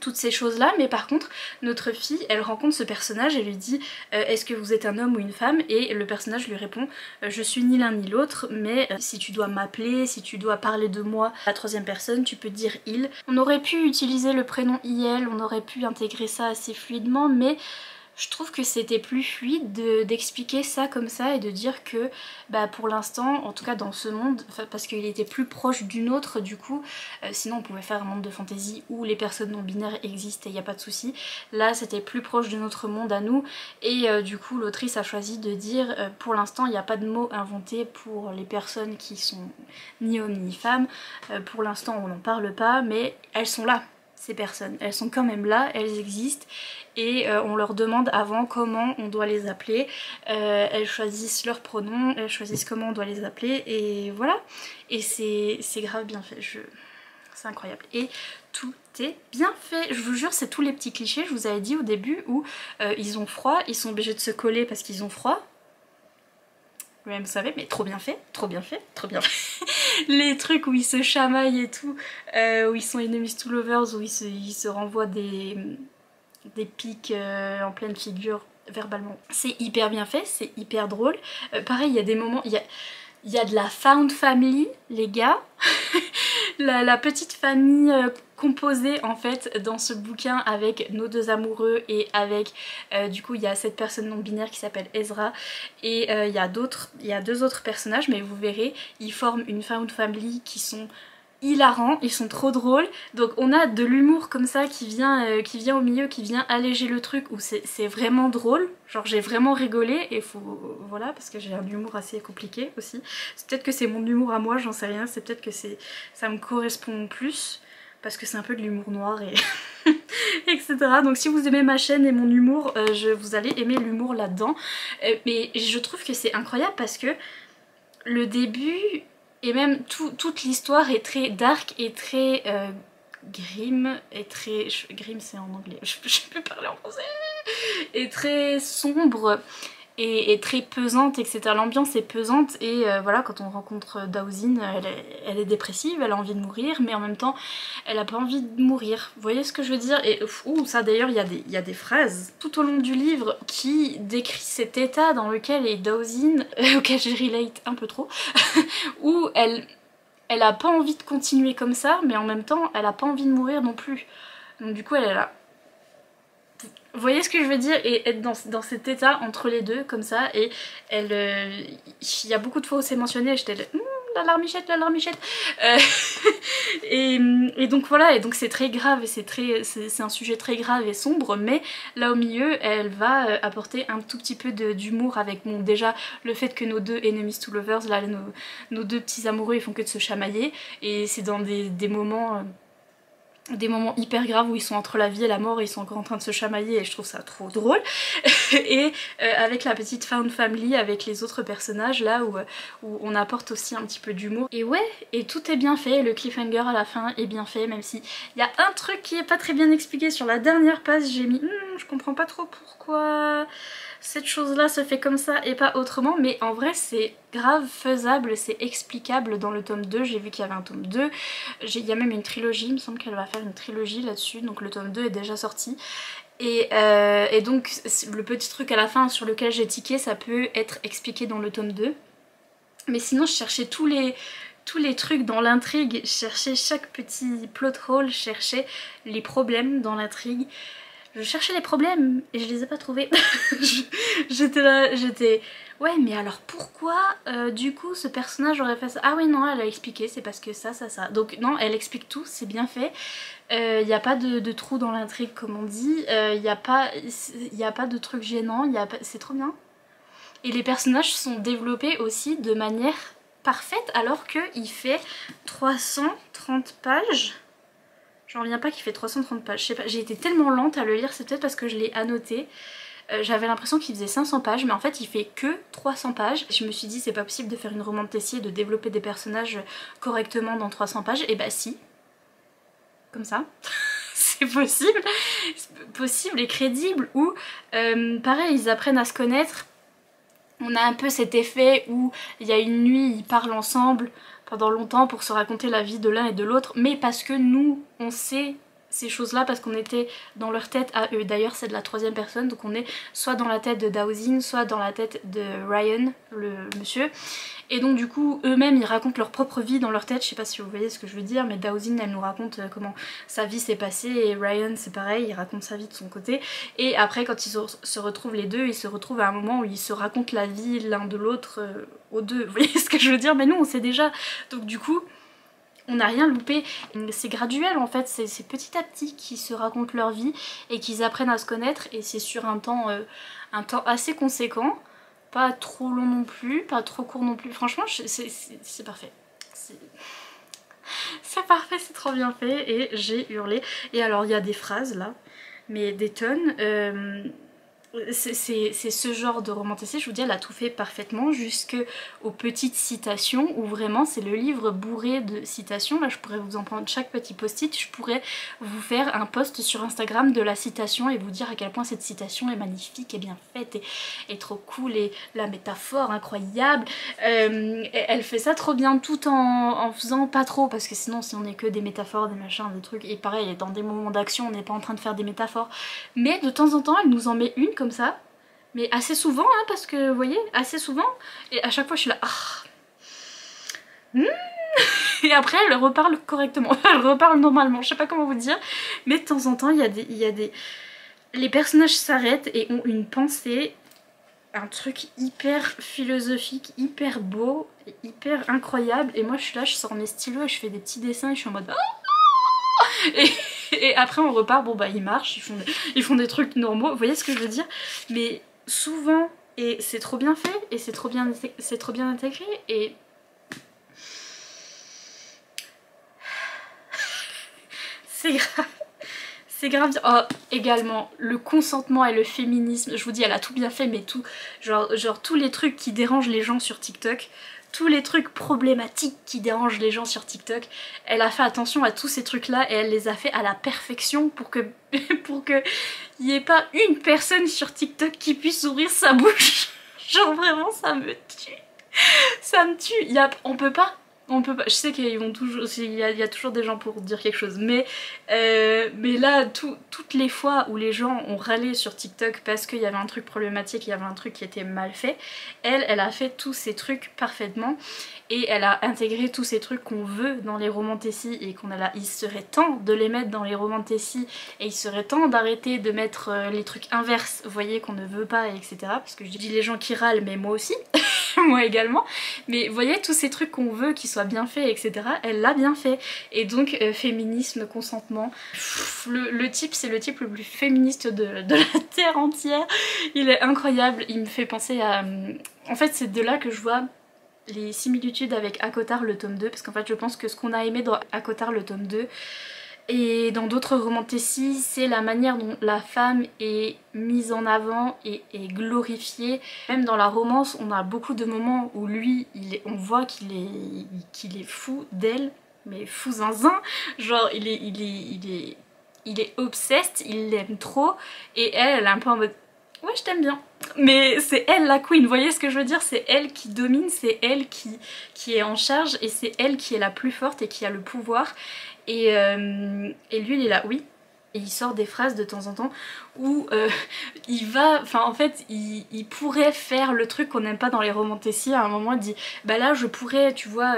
S1: toutes ces choses là, mais par contre notre fille elle rencontre ce personnage et lui dit est-ce que vous êtes un homme ou une femme, et le personnage lui répond je suis ni l'un ni l'autre, mais si tu dois m'appeler, si tu dois parler de moi à la 3e personne, tu peux dire il. On aurait pu utiliser le prénom il, on aurait pu intégrer ça assez fluidement, mais je trouve que c'était plus fluide d'expliquer ça comme ça et de dire que bah, pour l'instant, en tout cas dans ce monde, parce qu'il était plus proche d'une autre du coup, sinon on pouvait faire un monde de fantasy où les personnes non binaires existent et il n'y a pas de souci. Là c'était plus proche de notre monde à nous, et du coup l'autrice a choisi de dire pour l'instant il n'y a pas de mot inventé pour les personnes qui sont ni hommes ni femmes, pour l'instant on n'en parle pas, mais elles sont là. Ces personnes, elles sont quand même là, elles existent, et on leur demande avant comment on doit les appeler, elles choisissent leurs pronoms, elles choisissent comment on doit les appeler, et voilà. Et c'est grave bien fait, c'est incroyable. Et tout est bien fait, je vous jure, c'est tous les petits clichés, je vous avais dit au début, où ils ont froid, ils sont obligés de se coller parce qu'ils ont froid. Vous savez, mais trop bien fait. Les trucs où ils se chamaillent et tout, où ils sont enemies to lovers, où ils se renvoient des pics en pleine figure verbalement. C'est hyper bien fait, c'est hyper drôle. Pareil, il y a des moments, il y a de la found family, les gars. la petite famille composé en fait dans ce bouquin avec nos deux amoureux et avec du coup il y a cette personne non binaire qui s'appelle Ezra et il y a deux autres personnages, mais vous verrez ils forment une found family qui sont hilarants, ils sont trop drôles. Donc on a de l'humour comme ça qui vient au milieu, qui vient alléger le truc, où c'est vraiment drôle, genre j'ai vraiment rigolé et voilà, parce que j'ai un humour assez compliqué aussi. C'est peut-être que c'est mon humour à moi, j'en sais rien, c'est peut-être que ça me correspond plus parce que c'est un peu de l'humour noir et etc. Donc si vous aimez ma chaîne et mon humour, vous allez aimer l'humour là-dedans. Mais je trouve que c'est incroyable parce que le début et même toute l'histoire est très dark et très grim et très... Grim c'est en anglais, je peux parler en français. Et très sombre et très pesante, etc. L'ambiance est pesante et voilà, quand on rencontre Dawson, elle est dépressive, elle a envie de mourir, mais en même temps elle a pas envie de mourir. Vous voyez ce que je veux dire? Et ça d'ailleurs, il y a des phrases tout au long du livre qui décrit cet état dans lequel est Dawson, auquel je relate un peu trop, où elle a pas envie de continuer comme ça, mais en même temps elle a pas envie de mourir non plus. Donc du coup elle est là. Vous voyez ce que je veux dire? Et être dans cet état entre les deux comme ça, et il y a beaucoup de fois où c'est mentionné et j'étais là, la larmichette, la larmichette. Et donc voilà, et donc c'est très grave, et c'est un sujet très grave et sombre, mais là au milieu elle va apporter un tout petit peu d'humour avec déjà le fait que nos deux enemies to lovers, là nos deux petits amoureux ils font que de se chamailler, et c'est dans des moments hyper graves où ils sont entre la vie et la mort et ils sont encore en train de se chamailler, et je trouve ça trop drôle. Et avec la petite found family, avec les autres personnages là où on apporte aussi un petit peu d'humour. Et ouais, et tout est bien fait, le cliffhanger à la fin est bien fait, même si il y a un truc qui est pas très bien expliqué sur la dernière page, j'ai mis je comprends pas trop pourquoi cette chose là se fait comme ça et pas autrement, mais en vrai c'est grave faisable, c'est explicable dans le tome 2, j'ai vu qu'il y avait un tome 2, il y a même une trilogie, il me semble qu'elle va faire une trilogie là-dessus, donc le tome 2 est déjà sorti. Et donc le petit truc à la fin sur lequel j'ai tiqué, ça peut être expliqué dans le tome 2. Mais sinon je cherchais tous les trucs dans l'intrigue, je cherchais chaque petit plot hole, je cherchais les problèmes dans l'intrigue. Je cherchais les problèmes et je les ai pas trouvés. J'étais là, ouais mais alors pourquoi du coup ce personnage aurait fait ça? Ah oui non, elle a expliqué, c'est parce que ça. Donc non, elle explique tout, c'est bien fait. Il n'y a pas de trou dans l'intrigue comme on dit, il n'y a pas de truc gênant, c'est trop bien. Et les personnages sont développés aussi de manière parfaite alors qu'il fait 330 pages. J'en reviens pas qu'il fait 330 pages, je sais pas, j'ai été tellement lente à le lire, c'est peut-être parce que je l'ai annoté. J'avais l'impression qu'il faisait 500 pages, mais en fait il fait que 300 pages. Je me suis dit c'est pas possible de faire une romance Tessier et de développer des personnages correctement dans 300 pages, et bah si. Comme ça. C'est possible et crédible, où pareil ils apprennent à se connaître. On a un peu cet effet où il y a une nuit, ils parlent ensemble pendant longtemps pour se raconter la vie de l'un et de l'autre, mais parce que nous, on sait ces choses-là, parce qu'on était dans leur tête à eux. D'ailleurs, c'est de la troisième personne, donc on est soit dans la tête de Dawson, soit dans la tête de Ryan, le monsieur. Et donc du coup, eux-mêmes, ils racontent leur propre vie dans leur tête. Je sais pas si vous voyez ce que je veux dire, mais Dawson, elle nous raconte comment sa vie s'est passée, et Ryan, c'est pareil, il raconte sa vie de son côté. Et après, quand ils se retrouvent les deux, ils se retrouvent à un moment où ils se racontent la vie l'un de l'autre aux deux. Vous voyez ce que je veux dire? Mais nous, on sait déjà. Donc du coup, on n'a rien loupé. C'est graduel en fait, c'est petit à petit qu'ils se racontent leur vie et qu'ils apprennent à se connaître, et c'est sur un temps assez conséquent. Pas trop long non plus, pas trop court non plus. Franchement, c'est parfait. C'est parfait, c'est trop bien fait, et j'ai hurlé. Et alors, il y a des phrases là, mais des tonnes. C'est ce genre de romanticité, je vous dis, elle a tout fait parfaitement, jusqu'aux petites citations, où vraiment c'est le livre bourré de citations. Là je pourrais vous en prendre chaque petit post-it, je pourrais vous faire un post sur Instagram de la citation et vous dire à quel point cette citation est magnifique et bien faite et trop cool, et la métaphore incroyable. Elle fait ça trop bien, tout en faisant pas trop, parce que sinon si on est que des métaphores, des machins, des trucs, et pareil dans des moments d'action on n'est pas en train de faire des métaphores, mais de temps en temps elle nous en met une comme ça, mais assez souvent hein, parce que vous voyez, assez souvent, et à chaque fois je suis là Et après elle reparle correctement, elle reparle normalement, je sais pas comment vous dire, mais de temps en temps il y a des... Les personnages s'arrêtent et ont une pensée, un truc hyper philosophique, hyper beau, hyper incroyable, et moi je suis là, je sors mes stylos et je fais des petits dessins et je suis en mode... Et après on repart, bon bah ils marchent, ils font des trucs normaux, vous voyez ce que je veux dire? Mais souvent, et c'est trop bien fait, et c'est trop bien intégré, et... c'est grave. C'est grave. Oh, également, le consentement et le féminisme, je vous dis, elle a tout bien fait, mais tout, genre tous les trucs qui dérangent les gens sur TikTok, tous les trucs problématiques qui dérangent les gens sur TikTok, elle a fait attention à tous ces trucs-là et elle les a fait à la perfection pour que il n'y ait pas une personne sur TikTok qui puisse ouvrir sa bouche. Genre vraiment, ça me tue. Ça me tue. On peut pas. Je sais qu'il y a toujours des gens pour dire quelque chose, mais là, toutes les fois où les gens ont râlé sur TikTok parce qu'il y avait un truc problématique, il y avait un truc qui était mal fait, elle a fait tous ces trucs parfaitement et elle a intégré tous ces trucs qu'on veut dans les romantécies et il serait temps de les mettre dans les romantécies et il serait temps d'arrêter de mettre les trucs inverses, vous voyez, qu'on ne veut pas, etc. Parce que je dis les gens qui râlent, mais moi aussi, moi également, mais vous voyez, tous ces trucs qu'on veut qui soient bien faits, etc. Elle l'a bien fait. Et donc féminisme, consentement, le type, c'est le type le plus féministe de la terre entière. Il est incroyable, il me fait penser à... En fait c'est de là que je vois les similitudes avec ACOTAR le tome 2, parce qu'en fait je pense que ce qu'on a aimé dans ACOTAR le tome 2 et dans d'autres romantécies, c'est la manière dont la femme est mise en avant et glorifiée. Même dans la romance, on a beaucoup de moments où lui, on voit qu'il est fou d'elle, mais fou zinzin. Genre, il est obsessed, il l'aime trop, et elle est un peu en mode... Ouais, je t'aime bien. Mais c'est elle la queen, vous voyez ce que je veux dire? C'est elle qui domine, c'est elle qui est en charge, et c'est elle qui est la plus forte et qui a le pouvoir. Et lui il est là, oui. Et il sort des phrases de temps en temps où il va, enfin en fait il pourrait faire le truc qu'on n'aime pas dans les romantécies. À un moment il dit bah là je pourrais, tu vois,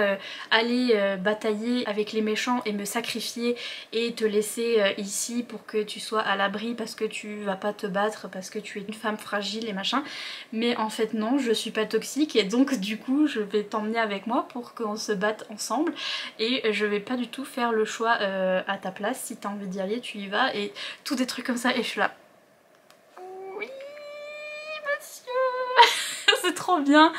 S1: aller batailler avec les méchants et me sacrifier et te laisser ici pour que tu sois à l'abri parce que tu vas pas te battre parce que tu es une femme fragile et machin. Mais en fait non, je suis pas toxique et donc du coup je vais t'emmener avec moi pour qu'on se batte ensemble et je vais pas du tout faire le choix à ta place. Si t'as envie d'y aller, tu y vas. Et tous des trucs comme ça et je suis là, oui monsieur. C'est trop bien.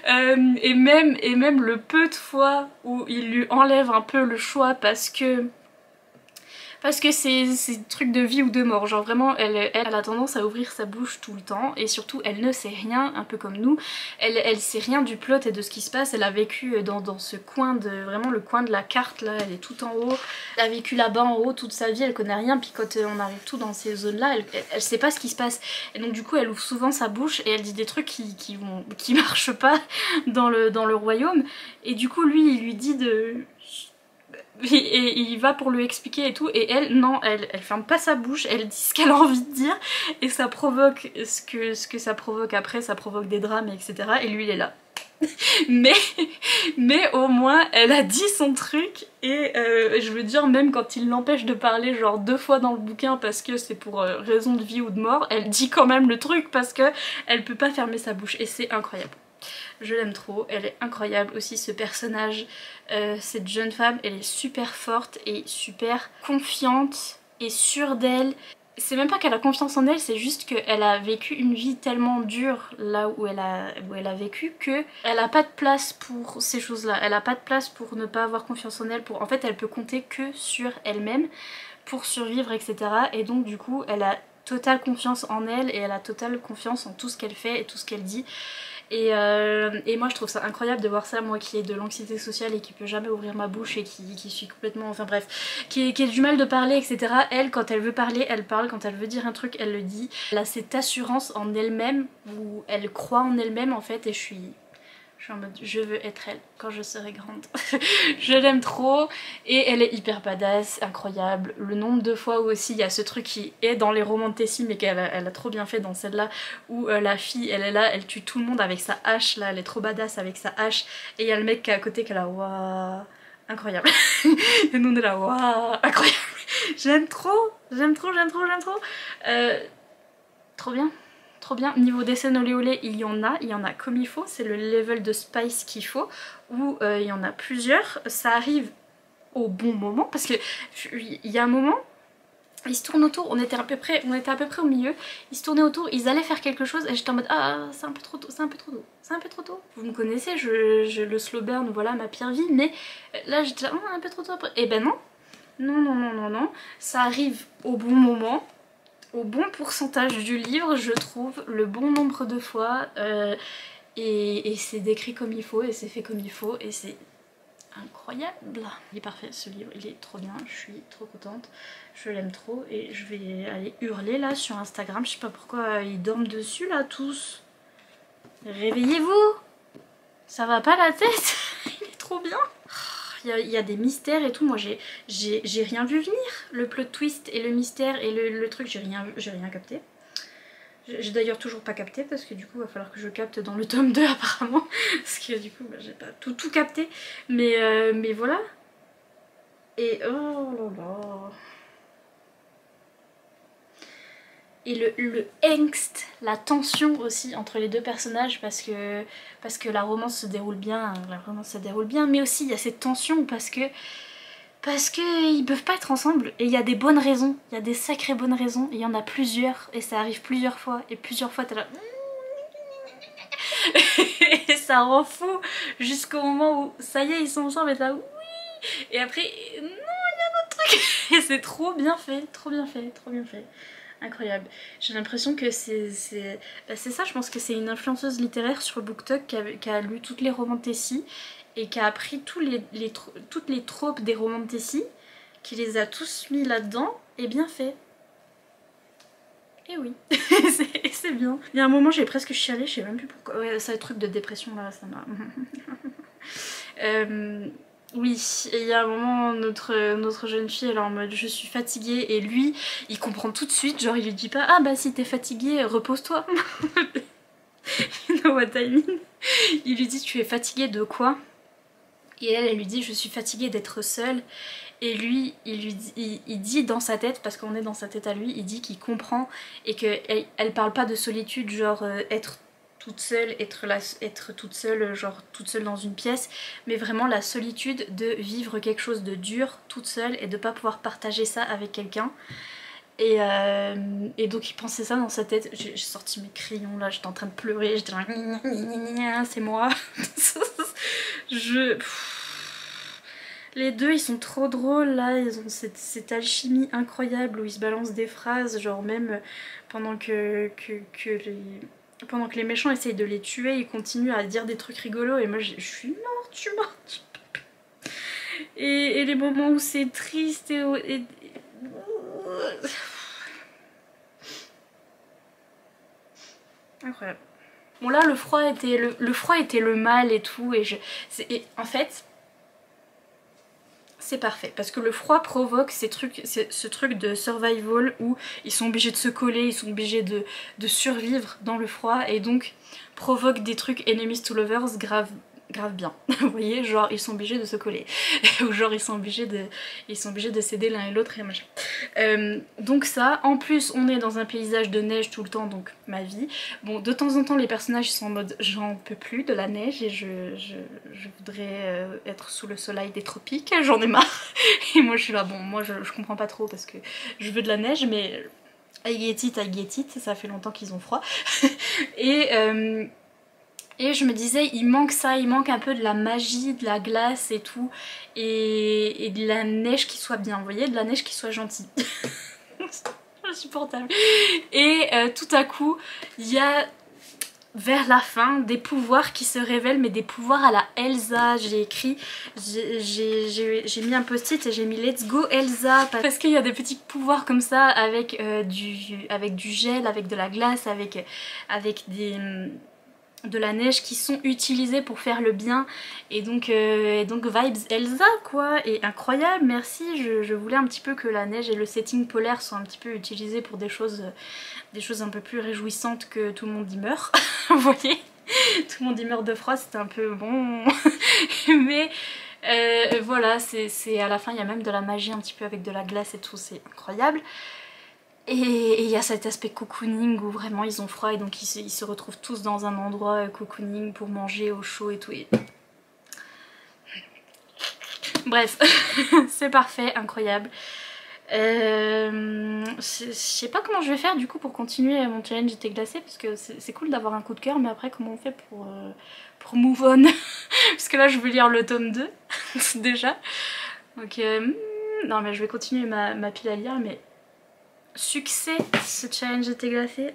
S1: Et même le peu de fois où il lui enlève un peu le choix parce que c'est truc de vie ou de mort, genre vraiment elle a tendance à ouvrir sa bouche tout le temps et surtout elle ne sait rien, un peu comme nous, elle sait rien du plot et de ce qui se passe. Elle a vécu dans ce coin vraiment le coin de la carte là, elle est tout en haut, elle a vécu là-bas en haut toute sa vie, elle connaît rien, puis quand on arrive tout dans ces zones là, elle sait pas ce qui se passe et donc du coup elle ouvre souvent sa bouche et elle dit des trucs qui marchent pas dans le royaume et du coup lui il lui dit de... Et il va pour lui expliquer et tout et elle, non, elle ferme pas sa bouche, elle dit ce qu'elle a envie de dire et ça provoque ce que ça provoque après, ça provoque des drames etc. Et lui il est là. mais au moins elle a dit son truc et je veux dire même quand il l'empêche de parler genre 2 fois dans le bouquin parce que c'est pour raison de vie ou de mort, elle dit quand même le truc parce que elle peut pas fermer sa bouche et c'est incroyable. Je l'aime trop, elle est incroyable aussi ce personnage, cette jeune femme, elle est super forte et super confiante et sûre d'elle. C'est même pas qu'elle a confiance en elle, c'est juste qu'elle a vécu une vie tellement dure là où elle a vécu que elle a pas de place pour ces choses-là, elle a pas de place pour ne pas avoir confiance en elle, en fait elle peut compter que sur elle-même pour survivre etc. Et donc du coup elle a totale confiance en elle et elle a totale confiance en tout ce qu'elle fait et tout ce qu'elle dit. Et moi je trouve ça incroyable de voir ça, moi qui ai de l'anxiété sociale et qui peut jamais ouvrir ma bouche et qui suis complètement, enfin bref, qui a du mal de parler etc. Elle quand elle veut parler elle parle, quand elle veut dire un truc elle le dit. Elle a cette assurance en elle-même où elle croit en elle-même en fait et je suis en mode je veux être elle quand je serai grande. Je l'aime trop et elle est hyper badass, incroyable. Le nombre de fois où aussi il y a ce truc qui est dans les romantécies mais qu'elle a trop bien fait dans celle-là où la fille elle est là, elle tue tout le monde avec sa hache là, elle est trop badass avec sa hache et il y a le mec qui est à côté qui est là waouh incroyable. Et nous on est là, waouh, incroyable. J'aime trop, j'aime trop, j'aime trop, j'aime trop. Trop bien. Trop bien. Niveau des scènes olé olé, il y en a comme il faut. C'est le level de spice qu'il faut. Où il y en a plusieurs. Ça arrive au bon moment. Parce que il y a un moment, ils se tournent autour. On était à peu près au milieu. Ils se tournaient autour. Ils allaient faire quelque chose. Et j'étais en mode ah, c'est un peu trop tôt, c'est un peu trop tôt, c'est un peu trop tôt. Vous me connaissez, le slow burn, voilà ma pire vie. Mais là j'étais là, oh, un peu trop tôt. Et ben non. Non, non, non, non, non. Ça arrive au bon moment. Au bon pourcentage du livre, je trouve, le bon nombre de fois, et c'est décrit comme il faut, et c'est fait comme il faut, et c'est incroyable. Il est parfait ce livre, il est trop bien, je suis trop contente, je l'aime trop, et je vais aller hurler là sur Instagram, je sais pas pourquoi ils dorment dessus là tous. Réveillez-vous, ça va pas la tête. Il est trop bien. Il y a des mystères et tout, moi j'ai rien vu venir. Le plot twist et le mystère et le truc, j'ai rien capté. J'ai d'ailleurs toujours pas capté parce que du coup il va falloir que je capte dans le tome 2 apparemment. Parce que du coup bah, j'ai pas tout capté. Mais voilà. Et oh là là. Et le angst, la tension aussi entre les deux personnages parce que la romance se déroule bien, mais aussi il y a cette tension parce que ils peuvent pas être ensemble et il y a des bonnes raisons, il y a des sacrées bonnes raisons, il y en a plusieurs et ça arrive plusieurs fois et plusieurs fois t'es là et ça rend fou jusqu'au moment où ça y est ils sont ensemble et t'es là oui et après non il y a un autre truc et c'est trop bien fait, trop bien fait, trop bien fait. Incroyable. J'ai l'impression que c'est ça, je pense que c'est une influenceuse littéraire sur BookTok qui a lu toutes les romans de Tessie et qui a appris toutes les tropes des romans de Tessie, qui les a tous mis là-dedans et bien fait. Et oui, c'est bien. Il y a un moment j'ai presque chialé, je sais même plus pourquoi. Ouais, c'est le truc de dépression là, ça m'a... Oui, et il y a un moment, notre jeune fille elle est en mode je suis fatiguée et lui il comprend tout de suite, genre il lui dit pas ah bah si t'es fatiguée repose-toi. You know what I mean. Il lui dit tu es fatiguée de quoi? Et elle lui dit je suis fatiguée d'être seule. Et lui il dit dans sa tête, parce qu'on est dans sa tête à lui, il dit qu'il comprend et qu'elle parle pas de solitude genre être toute seule, être toute seule, genre toute seule dans une pièce, mais vraiment la solitude de vivre quelque chose de dur toute seule et de pas pouvoir partager ça avec quelqu'un. Et donc il pensait ça dans sa tête. J'ai sorti mes crayons là, j'étais en train de pleurer, j'étais là c'est moi. Les deux ils sont trop drôles là, ils ont cette alchimie incroyable où ils se balancent des phrases, genre même pendant que les méchants essayent de les tuer, ils continuent à dire des trucs rigolos et moi je suis morte, et les moments où c'est triste et... Incroyable. Bon là le froid était le mal et tout et en fait c'est parfait parce que le froid provoque ce truc de survival où ils sont obligés de se coller, ils sont obligés de survivre dans le froid et donc provoque des trucs enemies to lovers grave bien. Vous voyez, genre ils sont obligés de se coller ou genre ils sont obligés de s'aider l'un et l'autre et machin. Donc ça, en plus on est dans un paysage de neige tout le temps, donc ma vie. Bon, de temps en temps les personnages sont en mode j'en peux plus de la neige et je voudrais être sous le soleil des tropiques, j'en ai marre. Et moi je suis là, bon moi je comprends pas trop parce que je veux de la neige mais I get it, ça fait longtemps qu'ils ont froid. Et je me disais, il manque ça, il manque un peu de la magie, de la glace et tout, et de la neige qui soit bien, vous voyez, de la neige qui soit gentille. Insupportable. Et tout à coup, il y a vers la fin des pouvoirs qui se révèlent, mais des pouvoirs à la Elsa. J'ai écrit, j'ai mis un post-it et j'ai mis let's go Elsa, parce qu'il y a des petits pouvoirs comme ça avec du gel, avec de la glace, avec de la neige qui sont utilisés pour faire le bien et donc vibes Elsa quoi, et incroyable, merci. Je voulais un petit peu que la neige et le setting polaire soient un petit peu utilisés pour des choses un peu plus réjouissantes que tout le monde y meurt. Vous voyez, tout le monde y meurt de froid, c'était un peu bon. Mais Voilà, c'est à la fin il y a même de la magie un petit peu avec de la glace et tout, c'est incroyable. Et il y a cet aspect cocooning où vraiment ils ont froid et donc ils se retrouvent tous dans un endroit cocooning pour manger au chaud et tout. Et... Bref, c'est parfait, incroyable. Je sais pas comment je vais faire du coup pour continuer mon challenge été glacé parce que c'est cool d'avoir un coup de cœur, mais après comment on fait pour move on parce que là je veux lire le tome 2 déjà. Donc non mais je vais continuer ma pile à lire, mais succès ce challenge été glacé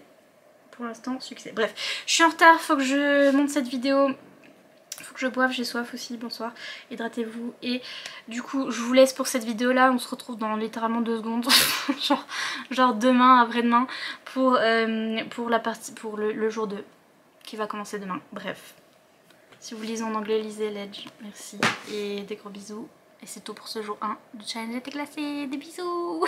S1: pour l'instant, succès. Bref, je suis en retard, faut que je monte cette vidéo. Faut que je boive, j'ai soif aussi, bonsoir, hydratez-vous. Et du coup je vous laisse pour cette vidéo là, on se retrouve dans littéralement 2 secondes, genre demain, après-demain, pour la partie, pour le jour 2 qui va commencer demain. Bref, si vous lisez en anglais, lisez Ledge, merci et des gros bisous. Et c'est tout pour ce jour 1 du challenge été glacé, des bisous.